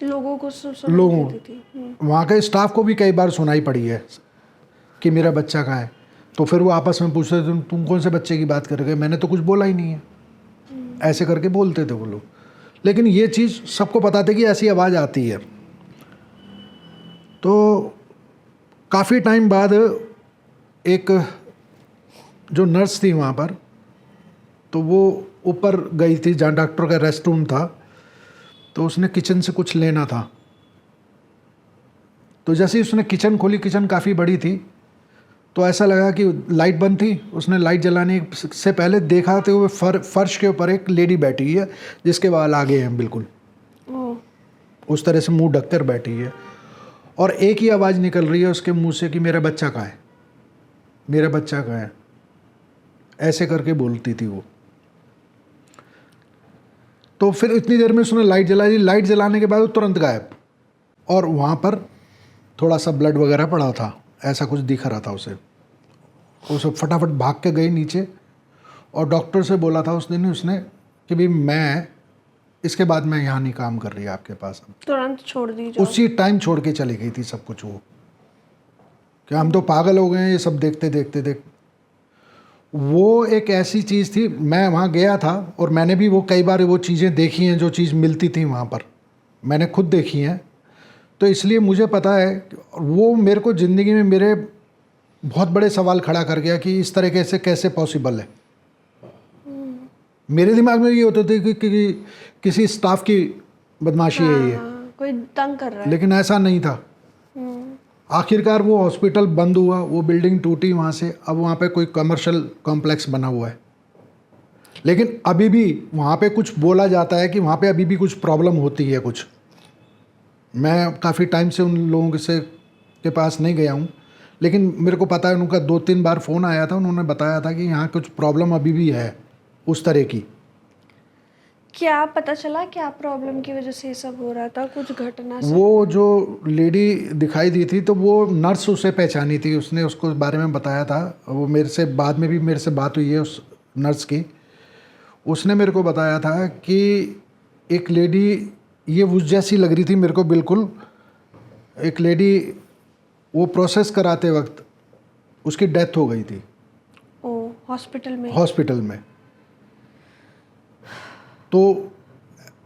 लोगों को लोगों थी। वहाँ के स्टाफ को भी कई बार सुनाई पड़ी है कि मेरा बच्चा कहाँ है। तो फिर वो आपस में पूछते थे तुम कौन से बच्चे की बात कर रहे हो, मैंने तो कुछ बोला ही नहीं है, ऐसे करके बोलते थे वो लोग। लेकिन ये चीज़ सबको पता थी कि ऐसी आवाज़ आती है। तो काफ़ी टाइम बाद एक जो नर्स थी वहाँ पर, तो वो ऊपर गई थी जहाँ डॉक्टर का रेस्ट रूम था, तो उसने किचन से कुछ लेना था। तो जैसे ही उसने किचन खोली, किचन काफ़ी बड़ी थी, तो ऐसा लगा कि लाइट बंद थी। उसने लाइट जलाने से पहले देखा तो वो फर्श के ऊपर एक लेडी बैठी है जिसके बाल आगे हैं बिल्कुल, उस तरह से मुंह ढककर बैठी है, और एक ही आवाज़ निकल रही है उसके मुंह से कि मेरा बच्चा कहाँ है, मेरा बच्चा कहाँ है, ऐसे करके बोलती थी वो। तो फिर इतनी देर में उसने लाइट जला दी। लाइट जलाने के बाद वो तुरंत गायब, और वहाँ पर थोड़ा सा ब्लड वगैरह पड़ा था, ऐसा कुछ दिख रहा था उसे। उसे फटाफट भाग के गई नीचे, और डॉक्टर से बोला था उस दिन उसने कि भाई मैं इसके बाद मैं यहाँ नहीं काम कर रही आपके पास। तुरंत छोड़ दी जॉब। उसी टाइम छोड़ के चली गई थी सब कुछ। वो कि हम तो पागल हो गए हैं ये सब देखते देखते। वो एक ऐसी चीज़ थी, मैं वहाँ गया था और मैंने भी वो कई बार वो चीज़ें देखी हैं जो चीज़ मिलती थी वहाँ पर, मैंने खुद देखी हैं। तो इसलिए मुझे पता है वो मेरे को ज़िंदगी में मेरे बहुत बड़े सवाल खड़ा कर गया कि इस तरीके से कैसे पॉसिबल है। मेरे दिमाग में ये होता था कि किसी स्टाफ की बदमाशी है ये, कोई तंग कर रहा है, लेकिन ऐसा नहीं था। आखिरकार वो हॉस्पिटल बंद हुआ, वो बिल्डिंग टूटी वहाँ से, अब वहाँ पे कोई कमर्शियल कॉम्प्लेक्स बना हुआ है। लेकिन अभी भी वहाँ पे कुछ बोला जाता है कि वहाँ पे अभी भी कुछ प्रॉब्लम होती है कुछ। मैं काफ़ी टाइम से उन लोगों के पास नहीं गया हूँ, लेकिन मेरे को पता है उनका 2-3 बार फ़ोन आया था, उन्होंने बताया था कि यहाँ कुछ प्रॉब्लम अभी भी है उस तरह की। क्या पता चला क्या प्रॉब्लम की वजह से ये सब हो रहा था, कुछ घटना से? वो जो लेडी दिखाई दी थी तो वो नर्स उसे पहचानी थी, उसने उसको बारे में बताया था। वो मेरे से बाद में भी मेरे से बात हुई है उस नर्स की। उसने मेरे को बताया था कि एक लेडी ये उस जैसी लग रही थी मेरे को बिल्कुल, एक लेडी वो प्रोसेस कराते वक्त उसकी डेथ हो गई थी। ओ, हॉस्पिटल में? हॉस्पिटल में। तो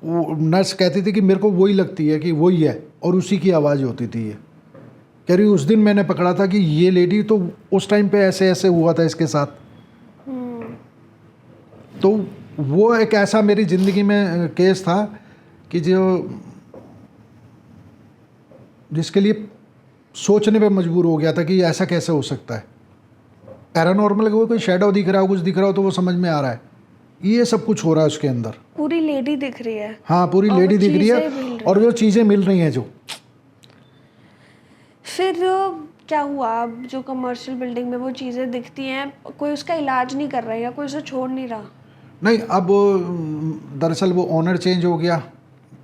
वो नर्स कहती थी कि मेरे को वही लगती है कि वही है, और उसी की आवाज़ होती थी ये। कह रही उस दिन मैंने पकड़ा था कि ये लेडी तो उस टाइम पे ऐसे ऐसे हुआ था इसके साथ। तो वो एक ऐसा मेरी ज़िंदगी में केस था कि जिसके लिए सोचने पे मजबूर हो गया था कि ऐसा कैसे हो सकता है। पैरानॉर्मल कोई शेडो दिख रहा हो, कुछ दिख रहा हो तो वो समझ में आ रहा है, ये सब कुछ हो रहा है उसके अंदर। पूरी लेडी दिख रही है। हाँ, पूरी लेडी दिख रही है, और जो चीज़ें मिल रही हैं जो। फिर क्या हुआ? अब जो कमर्शियल बिल्डिंग में वो चीज़ें दिखती हैं, कोई उसका इलाज नहीं कर रहा है या कोई उसे छोड़ नहीं रहा? नहीं, अब दरअसल वो ओनर चेंज हो गया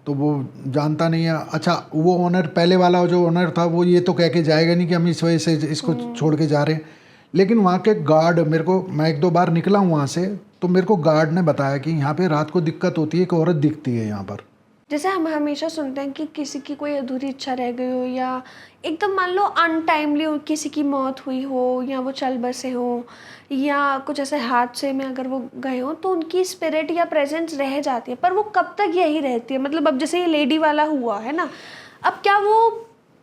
तो वो जानता नहीं है। अच्छा, वो ओनर पहले वाला जो ओनर था वो ये तो कह के जाएगा नहीं कि हम इस वजह से इसको छोड़ के जा रहे हैं। लेकिन वहाँ के गार्ड, मेरे को, मैं 1-2 बार निकला हूँ वहाँ से, तो मेरे को गार्ड ने बताया कि यहाँ पे रात को दिक्कत होती है, एक औरत दिखती है यहाँ पर, जैसे हम हमेशा सुनते हैं कि किसी की कोई अधूरी इच्छा रह गई हो, या एकदम मान लो अनटाइमली किसी की मौत हुई हो, या वो चल बसे हो, या कुछ ऐसे हादसे में अगर वो गए हो, तो उनकी स्पिरिट या प्रेजेंस रह जाती है, पर वो कब तक यही रहती है? मतलब अब जैसे ये लेडी वाला हुआ है ना, अब क्या वो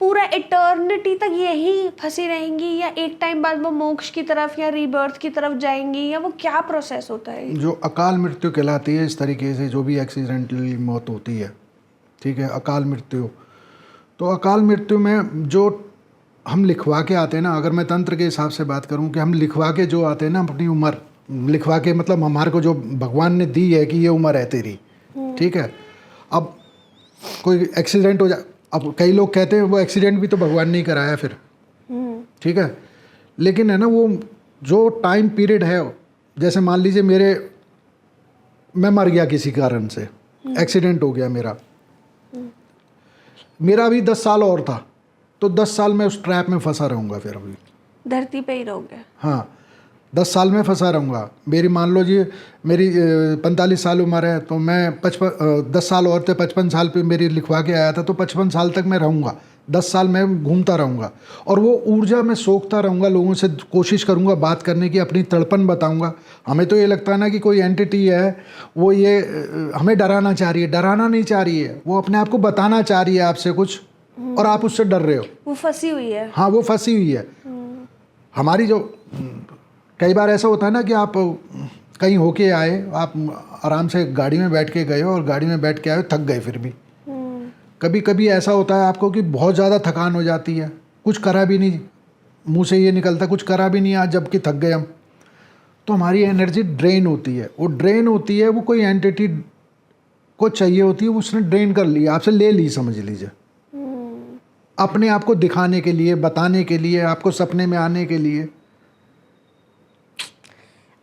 पूरा इटर्निटी तक यही फंसी रहेंगी, या एक टाइम बाद वो मोक्ष की तरफ या रीबर्थ की तरफ जाएंगी, या वो क्या प्रोसेस होता है? जो अकाल मृत्यु कहलाती है, इस तरीके से जो भी एक्सीडेंटली मौत होती है, ठीक है, अकाल मृत्यु। तो अकाल मृत्यु में जो हम लिखवा के आते हैं ना, अगर मैं तंत्र के हिसाब से बात करूं कि हम लिखवा के जो आते हैं ना अपनी उम्र, लिखवा के मतलब हमारे को जो भगवान ने दी है कि ये उम्र है तेरी, ठीक है। अब कोई एक्सीडेंट हो जाए, अब कई लोग कहते हैं वो एक्सीडेंट भी तो भगवान ने ही कराया फिर, ठीक है। लेकिन है ना, वो जो टाइम पीरियड है, जैसे मान लीजिए मैं मर गया किसी कारण से, एक्सीडेंट हो गया मेरा अभी 10 साल और था, तो 10 साल में उस ट्रैप में फंसा रहूँगा, फिर अभी धरती पे ही रहोगे। हाँ, 10 साल में फंसा रहूँगा। मेरी मान लो जी मेरी 45 साल उम्र है, तो मैं 10 साल और थे, 55 साल पे मेरी लिखवा के आया था, तो 55 साल तक मैं रहूँगा, 10 साल में घूमता रहूँगा, और वो ऊर्जा में सोखता रहूँगा, लोगों से कोशिश करूँगा बात करने की, अपनी तड़पन बताऊँगा। हमें तो ये लगता है ना कि कोई एंटिटी है, वो ये हमें डराना चाह रही है, डराना नहीं चाह रही है, वो अपने आप को बताना चाह रही है आपसे कुछ, और आप उससे डर रहे हो। वो फंसी हुई है। हाँ, वो फंसी हुई है। हमारी जो कई बार ऐसा होता है ना कि आप कहीं होके आए, आप आराम से गाड़ी में बैठ के गए हो, और गाड़ी में बैठ के आए, थक गए फिर भी। कभी कभी ऐसा होता है आपको कि बहुत ज़्यादा थकान हो जाती है, कुछ करा भी नहीं, मुंह से ये निकलता कुछ करा भी नहीं आज, जबकि थक गए हम, तो हमारी एनर्जी ड्रेन होती है। वो ड्रेन होती है, वो कोई एंटिटी को चाहिए होती है, उसने ड्रेन कर ली, आपसे ले ली, समझ लीजिए, अपने आप को दिखाने के लिए, बताने के लिए, आपको सपने में आने के लिए।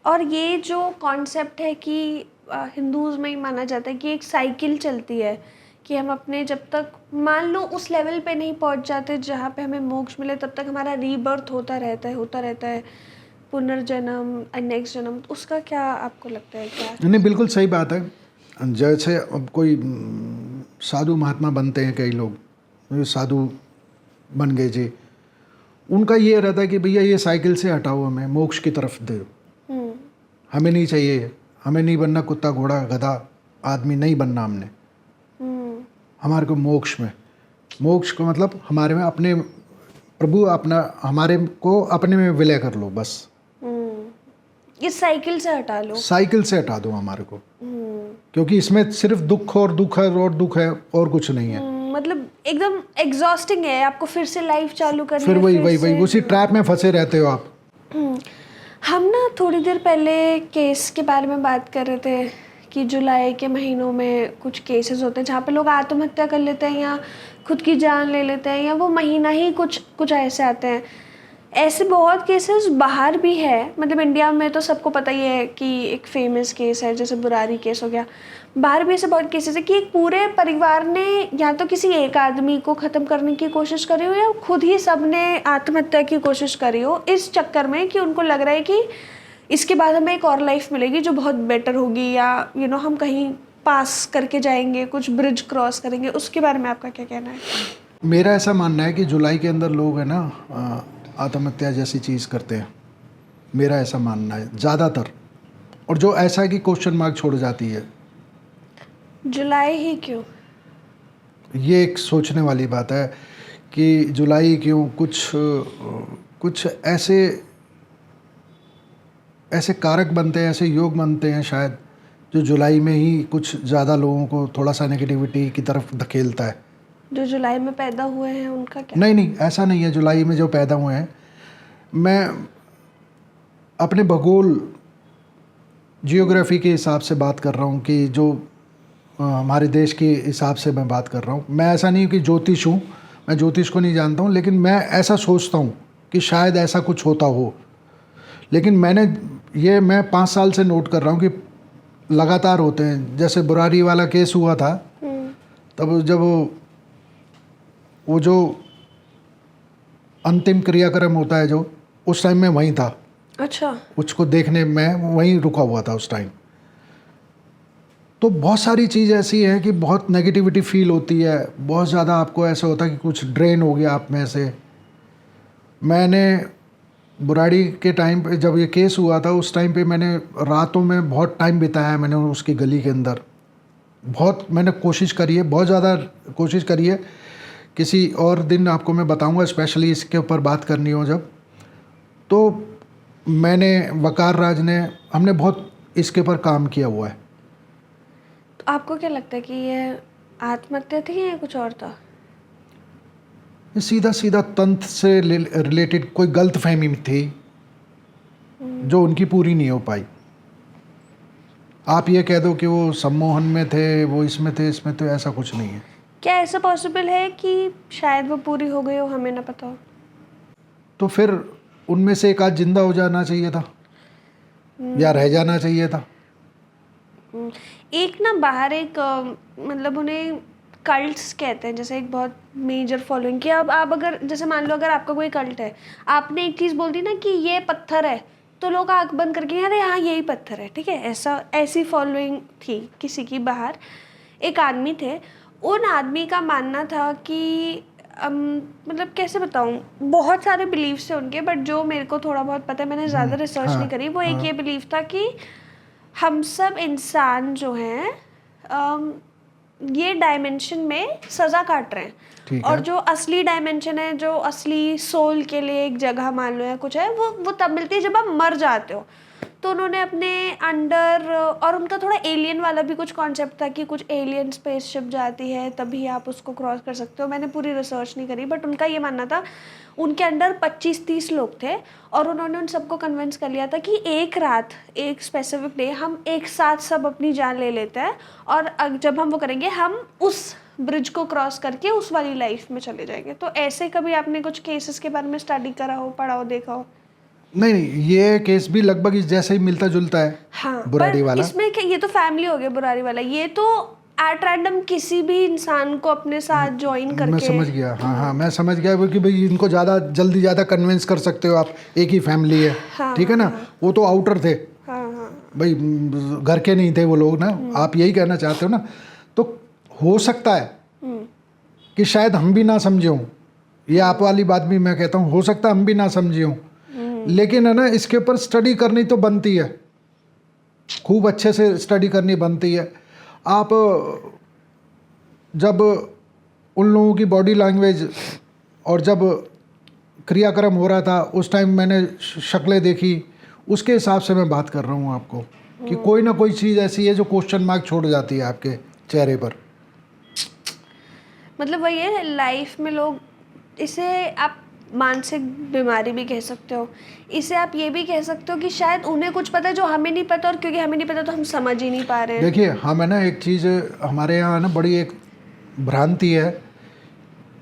और ये जो कॉन्सेप्ट है कि हिंदूज़ में ही माना जाता है कि एक साइकिल चलती है, कि हम अपने जब तक मान लो उस लेवल पे नहीं पहुंच जाते जहाँ पे हमें मोक्ष मिले, तब तक हमारा रीबर्थ होता रहता है, पुनर्जन्म, नेक्स्ट जन्म। तो उसका क्या आपको लगता है? क्या नहीं, बिल्कुल सही बात है। जैसे अब कोई साधु महात्मा बनते हैं, कई लोग साधु बन गए जी, उनका ये रहता है कि भैया ये साइकिल से हटाओ, हमें मोक्ष की तरफ दो, हमें नहीं चाहिए, हमें नहीं बनना कुत्ता घोड़ा गधा आदमी, नहीं बनना हमने, हमारे को मोक्ष को मतलब हमारे में अपने प्रभु अपना, हमारे को अपने में विलय कर लो बस, इस साइकिल से हटा लो, साइकिल से हटा दो हमारे को, क्योंकि इसमें सिर्फ दुख और दुख है और दुख है, और कुछ नहीं है। मतलब एकदम एग्जॉस्टिंग है, आपको फिर से लाइफ चालू करनी फिर है, वही उसी ट्रैप में फंसे रहते हो आप। हम ना थोड़ी देर पहले केस के बारे में बात कर रहे थे कि जुलाई के महीनों में कुछ केसेस होते हैं जहाँ पे लोग आत्महत्या कर लेते हैं, या खुद की जान ले लेते हैं, या वो महीना ही कुछ ऐसे आते हैं। ऐसे बहुत केसेस बाहर भी है, मतलब इंडिया में तो सबको पता ही है कि एक फेमस केस है, जैसे बुरारी केस हो गया। बाहर भी ऐसे बहुत केसेस है कि एक पूरे परिवार ने या तो किसी एक आदमी को ख़त्म करने की कोशिश करी हो, या खुद ही सब ने आत्महत्या की कोशिश करी हो, इस चक्कर में कि उनको लग रहा है कि इसके बाद हमें एक और लाइफ मिलेगी जो बहुत बेटर होगी, या हम कहीं पास करके जाएंगे, कुछ ब्रिज क्रॉस करेंगे। उसके बारे में आपका क्या कहना है? मेरा ऐसा मानना है कि जुलाई के अंदर लोग है ना आत्महत्या जैसी चीज़ करते हैं, मेरा ऐसा मानना है ज़्यादातर, और जो ऐसा है कि क्वेश्चन मार्क छोड़ जाती है। जुलाई ही क्यों? ये एक सोचने वाली बात है कि जुलाई क्यों, कुछ ऐसे कारक बनते हैं, ऐसे योग बनते हैं शायद, जो जुलाई में ही कुछ ज़्यादा लोगों को थोड़ा सा नेगेटिविटी की तरफ धकेलता है। जो जुलाई में पैदा हुए हैं उनका क्या? नहीं, ऐसा नहीं है। जुलाई में जो पैदा हुए हैं, मैं अपने भूगोल जियोग्राफी के हिसाब से बात कर रहा हूँ, कि जो हमारे देश के हिसाब से मैं बात कर रहा हूँ। मैं ऐसा नहीं कि ज्योतिष हूँ, मैं ज्योतिष को नहीं जानता हूँ, लेकिन मैं ऐसा सोचता हूँ कि शायद ऐसा कुछ होता हो। लेकिन मैं 5 साल से नोट कर रहा हूँ कि लगातार होते हैं। जैसे बुरारी वाला केस हुआ था, तब जब वो जो अंतिम क्रियाक्रम होता है, जो उस टाइम में वहीं था। अच्छा। उसको देखने में वहीं रुका हुआ था उस टाइम। तो बहुत सारी चीज़ ऐसी है कि बहुत नेगेटिविटी फील होती है, बहुत ज़्यादा आपको ऐसा होता है कि कुछ ड्रेन हो गया आप में से। मैंने बुराड़ी के टाइम पे जब ये केस हुआ था, उस टाइम पे मैंने रातों में बहुत टाइम बिताया मैंने उसकी गली के अंदर। बहुत मैंने कोशिश करी है, बहुत ज़्यादा कोशिश करी है। किसी और दिन आपको मैं बताऊंगा, स्पेशली इसके ऊपर बात करनी हो जब। तो मैंने वकार राज ने हमने बहुत इसके ऊपर काम किया हुआ है। तो आपको क्या लगता है कि ये आत्महत्या थी या कुछ और था? ये सीधा सीधा तंत्र से रिलेटेड कोई गलत फहमी थी जो उनकी पूरी नहीं हो पाई। आप ये कह दो कि वो सम्मोहन में थे, वो इसमें थे, इसमें थे, ऐसा कुछ नहीं है। क्या ऐसा पॉसिबल है कि शायद वो पूरी हो गई हो, हमें ना पता हो? तो फिर उनमें से एक आध जिंदा हो जाना चाहिए था या रह जाना चाहिए था। एक ना बाहर एक मतलब उन्हें कल्ट्स कहते हैं, जैसे एक बहुत मेजर फॉलोइंग कि अब आप अगर जैसे मान लो अगर आपका कोई कल्ट है, आपने एक चीज़ बोल दी ना कि ये पत्थर है, तो लोग आँख बंद करके अरे हाँ यही पत्थर है, ठीक है। ऐसी फॉलोइंग थी किसी की बाहर। एक आदमी थे, उन आदमी का मानना था कि मतलब कैसे बताऊँ, बहुत सारे बिलीव्स थे उनके, बट जो मेरे को थोड़ा बहुत पता है, मैंने ज़्यादा रिसर्च नहीं करी, वो एक ये बिलीव था कि हम सब इंसान जो हैं ये डायमेंशन में सज़ा काट रहे हैं, और जो असली डायमेंशन है, जो असली सोल के लिए एक जगह मान लो या कुछ है, वो तब मिलती है जब आप मर जाते हो। तो उन्होंने अपने अंडर, और उनका थोड़ा एलियन वाला भी कुछ कॉन्सेप्ट था कि कुछ एलियन स्पेसशिप जाती है तभी आप उसको क्रॉस कर सकते हो। मैंने पूरी रिसर्च नहीं करी, बट उनका ये मानना था, उनके अंडर 25-30 लोग थे, और उन्होंने उन सबको कन्विंस कर लिया था कि एक रात, एक स्पेसिफिक डे हम एक साथ सब अपनी जान ले लेते हैं, और जब हम वो करेंगे हम उस ब्रिज को क्रॉस करके उस वाली लाइफ में चले जाएंगे। तो ऐसे कभी आपने कुछ केसेस के बारे में स्टडी करा हो, पढ़ा हो, देखा हो? नहीं, ये केस भी लगभग इस जैसे ही मिलता जुलता है। हाँ, बुराड़ी वाला इसमें ये तो फैमिली हो गया, बुराड़ी वाला ये तो एट रैंडम किसी भी इंसान को अपने साथ ज्वाइन करके। मैं समझ गया, हाँ, मैं समझ गया कि भाई इनको ज़्यादा कन्विंस कर सकते हो आप, एक ही फैमिली है, ठीक है ना। वो तो आउटर थे, भाई घर के नहीं थे वो लोग ना, आप यही कहना चाहते हो ना। तो हो सकता है कि शायद हम भी ना समझे हों, ये आप वाली बात भी मैं कहता हूँ, हो सकता है हम भी ना समझे हों, लेकिन है ना इसके ऊपर स्टडी करनी तो बनती है, खूब अच्छे से स्टडी करनी बनती है। आप जब उन लोगों की बॉडी लैंग्वेज और जब क्रियाक्रम हो रहा था, उस टाइम मैंने शक्लें देखी, उसके हिसाब से मैं बात कर रहा हूँ आपको कि कोई ना कोई चीज़ ऐसी है जो क्वेश्चन मार्क छोड़ जाती है आपके चेहरे पर। मतलब वही है, लाइफ में लोग, इसे आप मानसिक बीमारी भी कह सकते हो, इसे आप ये भी कह सकते हो कि शायद उन्हें कुछ पता है जो हमें नहीं पता, और क्योंकि हमें नहीं पता तो हम समझ ही नहीं पा रहे हैं। देखिए, हम है ना एक चीज़ हमारे यहाँ ना बड़ी एक भ्रांति है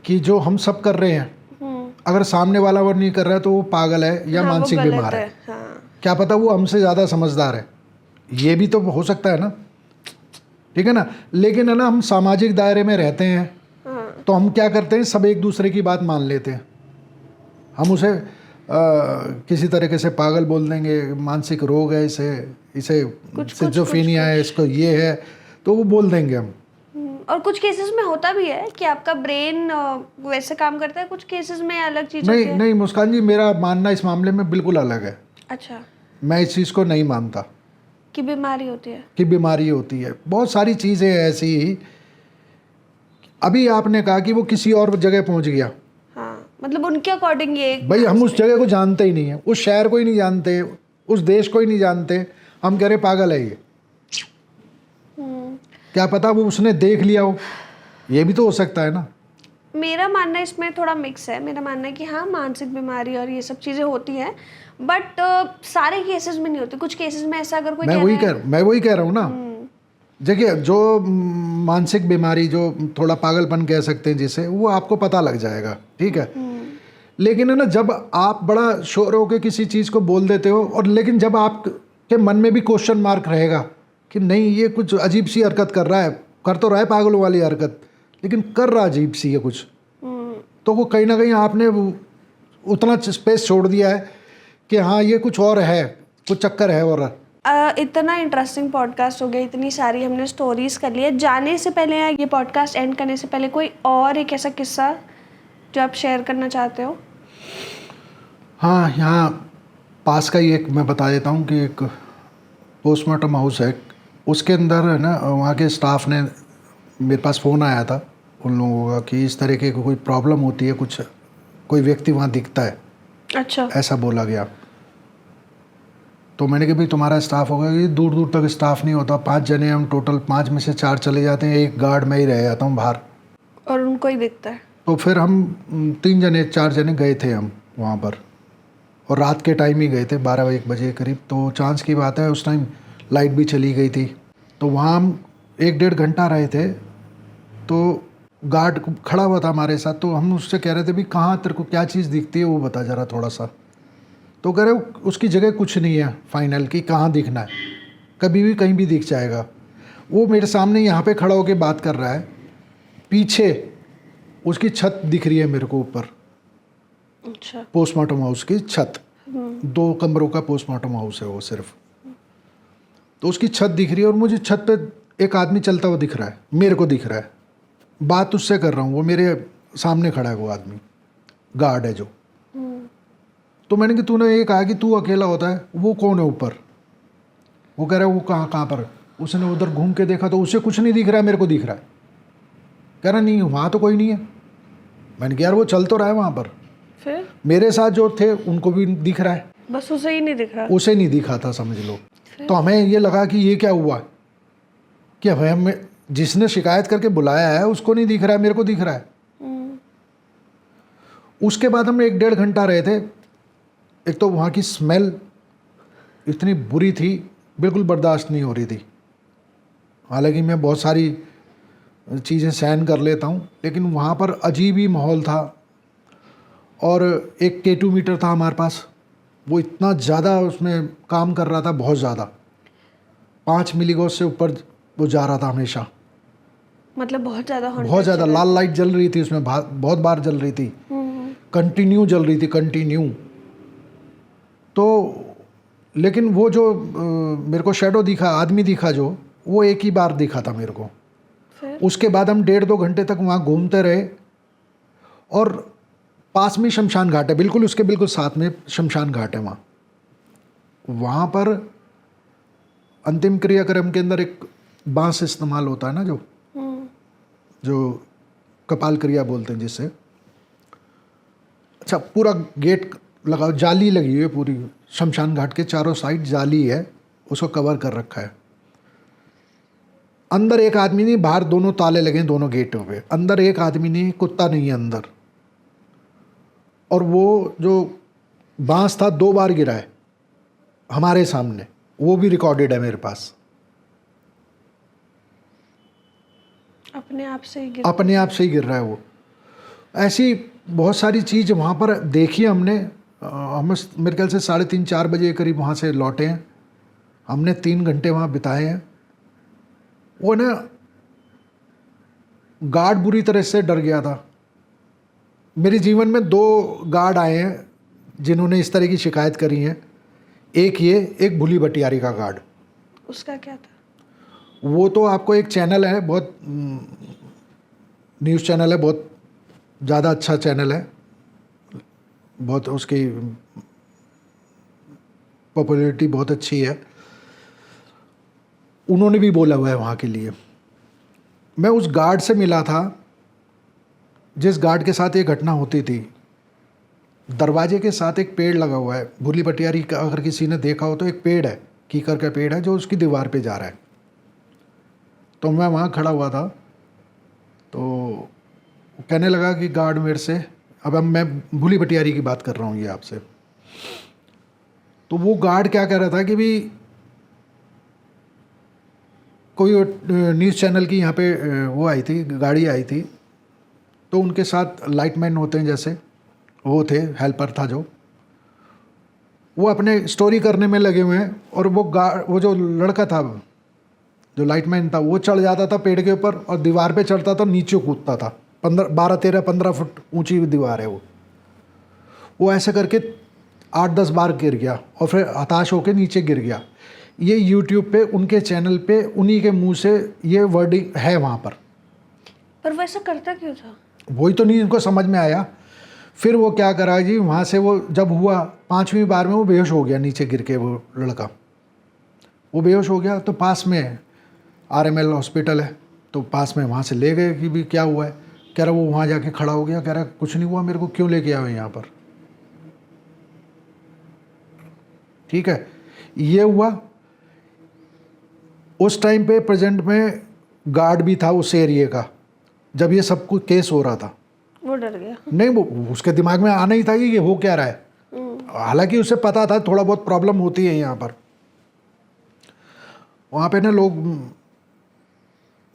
कि जो हम सब कर रहे हैं, अगर सामने वाला वो नहीं कर रहा है तो वो पागल है या मानसिक बीमार है। क्या पता वो हमसे ज़्यादा समझदार है, ये भी तो हो सकता है ना, ठीक है ना। लेकिन है ना हम सामाजिक दायरे में रहते हैं, तो हम क्या करते हैं, सब एक दूसरे की बात मान लेते हैं। हम उसे किसी तरीके से पागल बोल देंगे, मानसिक रोग है, इसे सिजोफ्रेनिया है, इसको ये है, तो वो बोल देंगे हम। और कुछ केसेस में होता भी है कि आपका ब्रेन वैसे काम करता है, कुछ केसेस में अलग चीज़ होती है। नहीं मुस्कान जी, मेरा मानना इस मामले में बिल्कुल अलग है। अच्छा, मैं इस चीज़ को नहीं मानता कि बीमारी होती है। कि बीमारी होती है। बहुत सारी चीज़ें ऐसी, अभी आपने कहा कि वो किसी और जगह पहुंच गया, मतलब उनके अकॉर्डिंग ये भाई हम उस जगह को जानते ही नहीं है, उस शहर को ही नहीं जानते, उस देश को ही नहीं जानते, हम कह रहे पागल है ये। क्या पता वो उसने देख लिया हो, ये भी तो हो सकता है ना। मेरा मानना इसमें थोड़ा मिक्स है। मेरा मानना है कि हाँ, मानसिक बीमारी और ये सब चीज़ें होती हैं, बट सारे केसेस में नहीं होती। कुछ केसेस में ऐसा अगर कोई मैं वही कह रहा हूँ ना। देखिए, जो मानसिक बीमारी, जो थोड़ा पागलपन कह सकते हैं जिसे, वो आपको पता लग जाएगा, ठीक है। लेकिन है ना, जब आप बड़ा शोर होकर किसी चीज़ को बोल देते हो, और लेकिन जब आपके मन में भी क्वेश्चन मार्क रहेगा कि नहीं ये कुछ अजीब सी हरकत कर रहा है, कर तो रहा है पागलों वाली हरकत, लेकिन कर रहा अजीब सी है कुछ, तो वो कहीं ना कहीं आपने उतना स्पेस छोड़ दिया है कि हाँ ये कुछ और है, कुछ चक्कर है। और इतना इंटरेस्टिंग पॉडकास्ट हो गया, इतनी सारी हमने स्टोरीज कर ली है। जाने से पहले या ये पॉडकास्ट एंड करने से पहले कोई और एक ऐसा किस्सा जो आप शेयर करना चाहते हो? हाँ, यहाँ पास का ही एक मैं बता देता हूँ कि एक पोस्टमार्टम हाउस है, उसके अंदर है ना, वहाँ के स्टाफ ने मेरे पास फ़ोन आया था उन लोगों का कि इस तरह की कोई प्रॉब्लम होती है, कुछ कोई व्यक्ति वहाँ दिखता है, अच्छा। ऐसा बोला गया। तो मैंने कहा भाई तुम्हारा स्टाफ होगा? ये दूर दूर तक स्टाफ नहीं होता, 5 जने हम टोटल, 5 में से 4 चले जाते हैं, एक गार्ड में ही रह जाता हूँ बाहर, और उनको ही दिखता है। तो फिर हम 3 जने 4 जने गए थे हम वहाँ पर, और रात के टाइम ही गए थे, 12-1 बजे करीब। तो चांस की बात है उस टाइम लाइट भी चली गई थी, तो वहाँ हम 1-1.5 घंटा रहे थे। तो गार्ड खड़ा हुआ था हमारे साथ, तो हम उससे कह रहे थे भी कहाँ तेरे को क्या चीज़ दिखती है वो बता जरा थोड़ा सा। तो कह रहे उसकी जगह कुछ नहीं है फाइनल कि कहाँ दिखना है, कभी भी कहीं भी दिख जाएगा। वो मेरे सामने यहाँ पे खड़ा होकर बात कर रहा है, पीछे उसकी छत दिख रही है मेरे को ऊपर, अच्छा। पोस्टमार्टम हाउस की छत, 2 कमरों का पोस्टमार्टम हाउस है वो सिर्फ। तो उसकी छत दिख रही है और मुझे छत पे एक आदमी चलता हुआ दिख रहा है, मेरे को दिख रहा है, बात उससे कर रहा हूँ, वो मेरे सामने खड़ा है वो आदमी, गार्ड है जो। तो मैंने कि तूने ये कहा कि तू अकेला होता है, वो कौन है ऊपर? वो कह रहा है वो कहाँ पर? उसने उधर घूम के देखा तो उसे कुछ नहीं दिख रहा है, मेरे को दिख रहा है। कह रहा नहीं वहाँ तो कोई नहीं है। मैंने कहा यार वो चल तो रहा है वहाँ पर। फिर मेरे साथ जो थे उनको भी दिख रहा है, बस उसे ही नहीं दिख रहा। उसे नहीं दिखा था समझ लो। तो हमें ये लगा कि ये क्या हुआ कि हमें जिसने शिकायत करके बुलाया है उसको नहीं दिख रहा है, मेरे को दिख रहा है। उसके बाद हम 1-1.5 घंटा रहे थे। एक तो वहाँ की स्मेल इतनी बुरी थी, बिल्कुल बर्दाश्त नहीं हो रही थी। हालांकि मैं बहुत सारी चीज़ें सहन कर लेता हूँ, लेकिन वहाँ पर अजीब ही माहौल था। और एक K2 मीटर था हमारे पास, वो इतना ज़्यादा उसमें काम कर रहा था, बहुत ज़्यादा, 5 मिलीगॉस से ऊपर वो जा रहा था हमेशा। मतलब बहुत ज़्यादा लाल लाइट जल रही थी उसमें, बहुत बार जल रही थी, कंटिन्यू जल रही थी, कंटिन्यू। तो लेकिन वो जो मेरे को शैडो दिखा, आदमी दिखा जो, वो एक ही बार दिखा था मेरे को। उसके बाद हम 1.5-2 घंटे तक वहाँ घूमते रहे। और पास में शमशान घाट है, बिल्कुल उसके बिल्कुल साथ में शमशान घाट है। वहाँ पर अंतिम क्रियाक्रम के अंदर एक बांस इस्तेमाल होता है ना, जो कपाल क्रिया बोलते हैं जिससे। अच्छा, पूरा गेट लगा, जाली लगी हुई है पूरी, शमशान घाट के चारों साइड जाली है, उसको कवर कर रखा है। अंदर एक आदमी नहीं, बाहर दोनों ताले लगे हैं दोनों गेटों पे। अंदर एक आदमी नहीं, कुत्ता नहीं है अंदर। और वो जो बांस था 2 बार गिरा है हमारे सामने, वो भी रिकॉर्डेड है मेरे पास। अपने आप से ही गिर रहा है वो। ऐसी बहुत सारी चीज़ वहाँ पर देखी हमने। हम मेरे ख्याल से 3:30-4 बजे करीब वहाँ से लौटे हैं। हमने 3 घंटे वहाँ बिताए हैं। वो ना गार्ड बुरी तरह से डर गया था। मेरे जीवन में 2 गार्ड आए हैं जिन्होंने इस तरह की शिकायत करी है। एक भूली भटियारी का गार्ड। उसका क्या था? वो तो आपको एक चैनल है, बहुत न्यूज़ चैनल है, बहुत ज़्यादा अच्छा चैनल है, बहुत उसकी पॉपुलैरिटी बहुत अच्छी है। उन्होंने भी बोला हुआ है वहाँ के लिए। मैं उस गार्ड से मिला था जिस गार्ड के साथ ये घटना होती थी। दरवाजे के साथ एक पेड़ लगा हुआ है, भूली भटियारी का अगर किसी ने देखा हो तो एक पेड़ है, कीकर का पेड़ है जो उसकी दीवार पे जा रहा है। तो मैं वहाँ खड़ा हुआ था, तो कहने लगा कि गार्ड मेरे से, अब मैं भूली भटियारी की बात कर रहा हूँ ये आपसे। तो वो गार्ड क्या कह रहा था कि भी कोई न्यूज़ चैनल की यहाँ पे वो आई थी, गाड़ी आई थी, तो उनके साथ लाइटमैन होते हैं जैसे, वो थे, हेल्पर था जो, वो अपने स्टोरी करने में लगे हुए हैं। और वो जो लड़का था, जो लाइटमैन था, वो चढ़ जाता था पेड़ के ऊपर और दीवार पे चढ़ता था, नीचे कूदता था। 12-13-15 फुट ऊंची दीवार है वो ऐसे करके 8-10 बार गिर गया और फिर हताश होकर नीचे गिर गया। ये यूट्यूब पे उनके चैनल पे उन्हीं के मुंह से ये वर्डिंग है वहाँ पर वो ऐसा करता क्यों था? वही तो नहीं इनको समझ में आया। फिर वो क्या करा जी, वहाँ से वो जब हुआ 5वीं बार में वो बेहोश हो गया नीचे गिर के, वो लड़का वो बेहोश हो गया। तो पास में RML हॉस्पिटल है, तो पास में वहाँ से ले गए कि भी क्या हुआ है। कह रहा वो वहाँ जाके खड़ा हो गया, कह रहा कुछ नहीं हुआ, मेरे को क्यों लेके आए यहाँ पर। ठीक है, ये हुआ। उस टाइम पे प्रेजेंट में गार्ड भी था उस एरिए का, जब ये सब कुछ केस हो रहा था। वो डर गया? नहीं, वो उसके दिमाग में आना ही था कि ये हो क्या रहा है। हालांकि उसे पता था थोड़ा बहुत प्रॉब्लम होती है यहाँ पर। वहाँ पे ना लोग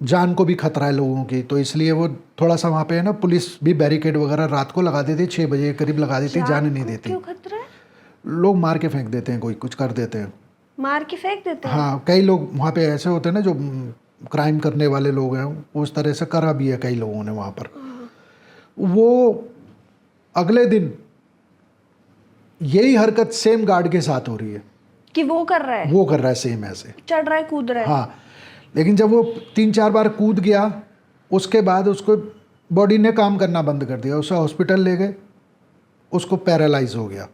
जान को भी खतरा है लोगों की, तो इसलिए वो थोड़ा सा वहाँ पे है ना, पुलिस भी बैरिकेड वगैरह रात को लगा देती, 6 बजे के करीब लगा देती, जाने नहीं देती। क्यों खतरा है? लोग मार के फेंक देते हैं, कोई कुछ कर देते हैं, मार के फेंक देते हैं? हाँ, कई लोग वहाँ पे ऐसे होते हैं ना जो क्राइम करने वाले लोग हैं, उस तरह से करा भी है कई लोगों ने वहाँ पर। वो अगले दिन यही हरकत सेम गार्ड के साथ हो रही है कि वो कर रहा है, वो कर रहा है सेम ऐसे, चढ़ रहा है, कूद रहा है। हाँ। लेकिन जब वो 3-4 बार कूद गया, उसके बाद उसको बॉडी ने काम करना बंद कर दिया, उसे हॉस्पिटल ले गए, उसको पैरालाइज हो गया।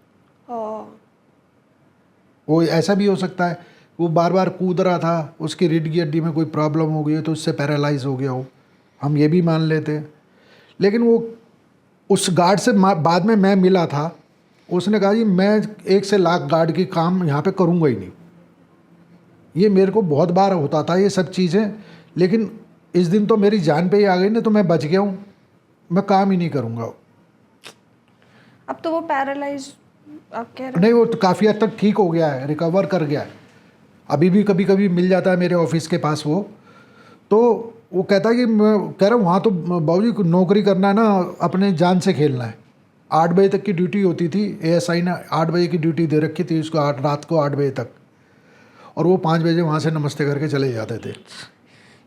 वो ऐसा भी हो सकता है वो बार बार कूद रहा था, उसकी रीढ़ की हड्डी में कोई प्रॉब्लम हो गई है तो उससे पैरालाइज हो गया हो, हम ये भी मान लेते हैं। लेकिन वो उस गार्ड से बाद में मैं मिला था, उसने कहा जी मैं 1 से लाख गार्ड की काम यहाँ पे करूँगा ही नहीं। ये मेरे को बहुत बार होता था ये सब चीज़ें, लेकिन इस दिन तो मेरी जान पे ही आ गई ना, तो मैं बच गया हूँ, मैं काम ही नहीं करूँगा। अब तो वो पैरालाइज आप कह रहे नहीं, वो तो काफ़ी हद तक ठीक हो गया है, रिकवर कर गया है। अभी भी कभी कभी मिल जाता है मेरे ऑफिस के पास वो, तो वो कहता है कि मैं कह रहा हूँ वहाँ तो बाबूजी नौकरी करना है ना, अपने जान से खेलना है। 8 बजे तक की ड्यूटी होती थी, ASI ने 8 बजे की ड्यूटी दे रखी थी उसको, रात को 8 बजे तक, और वो 5 बजे वहाँ से नमस्ते करके चले जाते थे।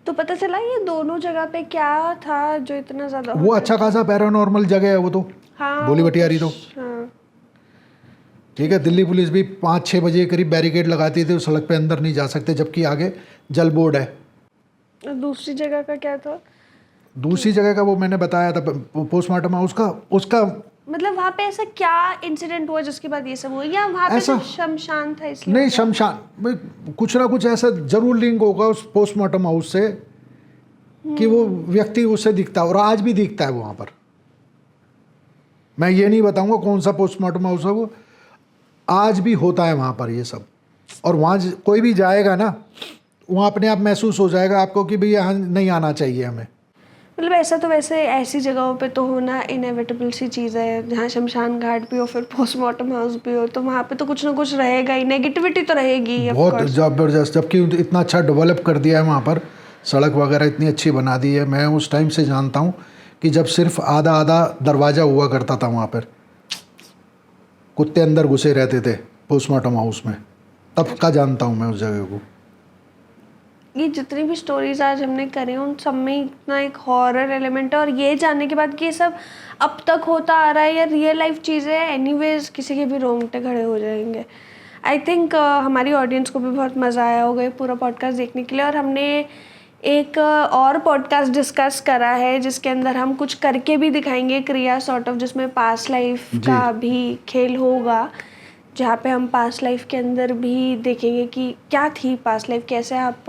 तो पता चला ये दोनों जगह पे क्या था जो इतना ज़्यादा वो अच्छा खासा पैरानॉर्मल जगह है वो तो, हाँ, बोली बटियारी तो, हाँ। ठीक है। दिल्ली पुलिस भी 5-6 बजे करीब बैरिकेड लगाती थी, उस सड़क पे अंदर नहीं जा सकते, जबकि आगे जल बोर्ड है। दूसरी जगह का क्या था? दूसरी जगह का वो मैंने बताया था, पोस्टमार्टम उसका मतलब वहाँ पे ऐसा क्या इंसिडेंट हुआ जिसके बाद ये सब हुआ, या वहाँ पे ऐसा- सिर्फ शमशान था इसलिए? नहीं, शमशान में कुछ ना कुछ ऐसा जरूर लिंक होगा उस पोस्टमार्टम हाउस से कि वो व्यक्ति उससे दिखता है, और आज भी दिखता है वहाँ पर। मैं ये नहीं बताऊंगा कौन सा पोस्टमार्टम हाउस है वो, आज भी होता है वहाँ पर ये सब। और वहाँ कोई भी जाएगा ना, वहाँ अपने आप महसूस हो जाएगा आपको कि भाई यहाँ नहीं आना चाहिए हमें। मतलब ऐसा तो वैसे ऐसी जगहों पे तो होना इनएविटेबल सी चीज़ है, जहाँ शमशान घाट भी हो, फिर पोस्टमार्टम हाउस भी हो, तो वहाँ पे तो कुछ ना कुछ रहेगा ही, नेगेटिविटी तो रहेगी of बहुत course। ज़बरदस्त, जबकि इतना अच्छा डेवलप कर दिया है वहाँ पर, सड़क वगैरह इतनी अच्छी बना दी है। मैं उस टाइम से जानता हूँ कि जब सिर्फ आधा आधा दरवाज़ा हुआ करता था वहाँ पर, कुत्ते अंदर घुसे रहते थे पोस्टमार्टम हाउस में, तब का जानता हूँ मैं उस जगह को। ये जितनी भी स्टोरीज आज हमने करे उन सब में इतना एक हॉरर एलिमेंट है, और ये जानने के बाद कि ये सब अब तक होता आ रहा है या रियल लाइफ चीज़ें हैं, एनीवेज किसी के भी रोंगटे खड़े हो जाएंगे। आई थिंक हमारी ऑडियंस को भी बहुत मज़ा आया होगा ये पूरा पॉडकास्ट देखने के लिए। और हमने एक और पॉडकास्ट डिस्कस करा है जिसके अंदर हम कुछ करके भी दिखाएंगे, क्रिया सॉर्ट ऑफ, जिसमें पास्ट लाइफ का भी खेल होगा, जहाँ पे हम पास्ट लाइफ के अंदर भी देखेंगे कि क्या थी पास्ट लाइफ, कैसे आप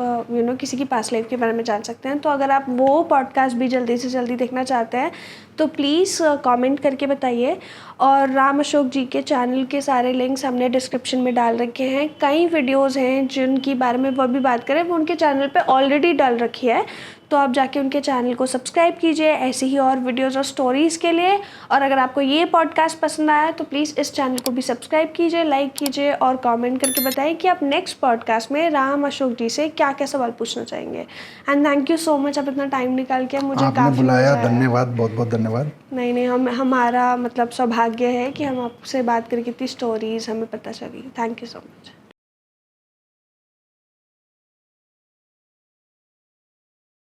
किसी की पास्ट लाइफ के बारे में जान सकते हैं। तो अगर आप वो पॉडकास्ट भी जल्दी से जल्दी देखना चाहते हैं तो प्लीज़ कमेंट करके बताइए। और राम अशोक जी के चैनल के सारे लिंक्स हमने डिस्क्रिप्शन में डाल रखे हैं। कई वीडियोज़ हैं जिनकी बारे में वो अभी बात करें, वो उनके चैनल पर ऑलरेडी डाल रखी है, तो आप जाके उनके चैनल को सब्सक्राइब कीजिए ऐसी ही और वीडियोज़ और स्टोरीज़ के लिए। और अगर आपको ये पॉडकास्ट पसंद आया तो प्लीज़ इस चैनल को भी सब्सक्राइब कीजिए, लाइक कीजिए और कमेंट करके बताइए कि आप नेक्स्ट पॉडकास्ट में राम अशोक जी से क्या क्या सवाल पूछना चाहेंगे। And thank you so much, आप इतना टाइम निकाल के मुझे आपने बुलाया, धन्यवाद, बहुत बहुत धन्यवाद। नहीं, हमारा मतलब सौभाग्य है कि हम आपसे बात करके इतनी स्टोरीज़ हमें पता चली। Thank you so much.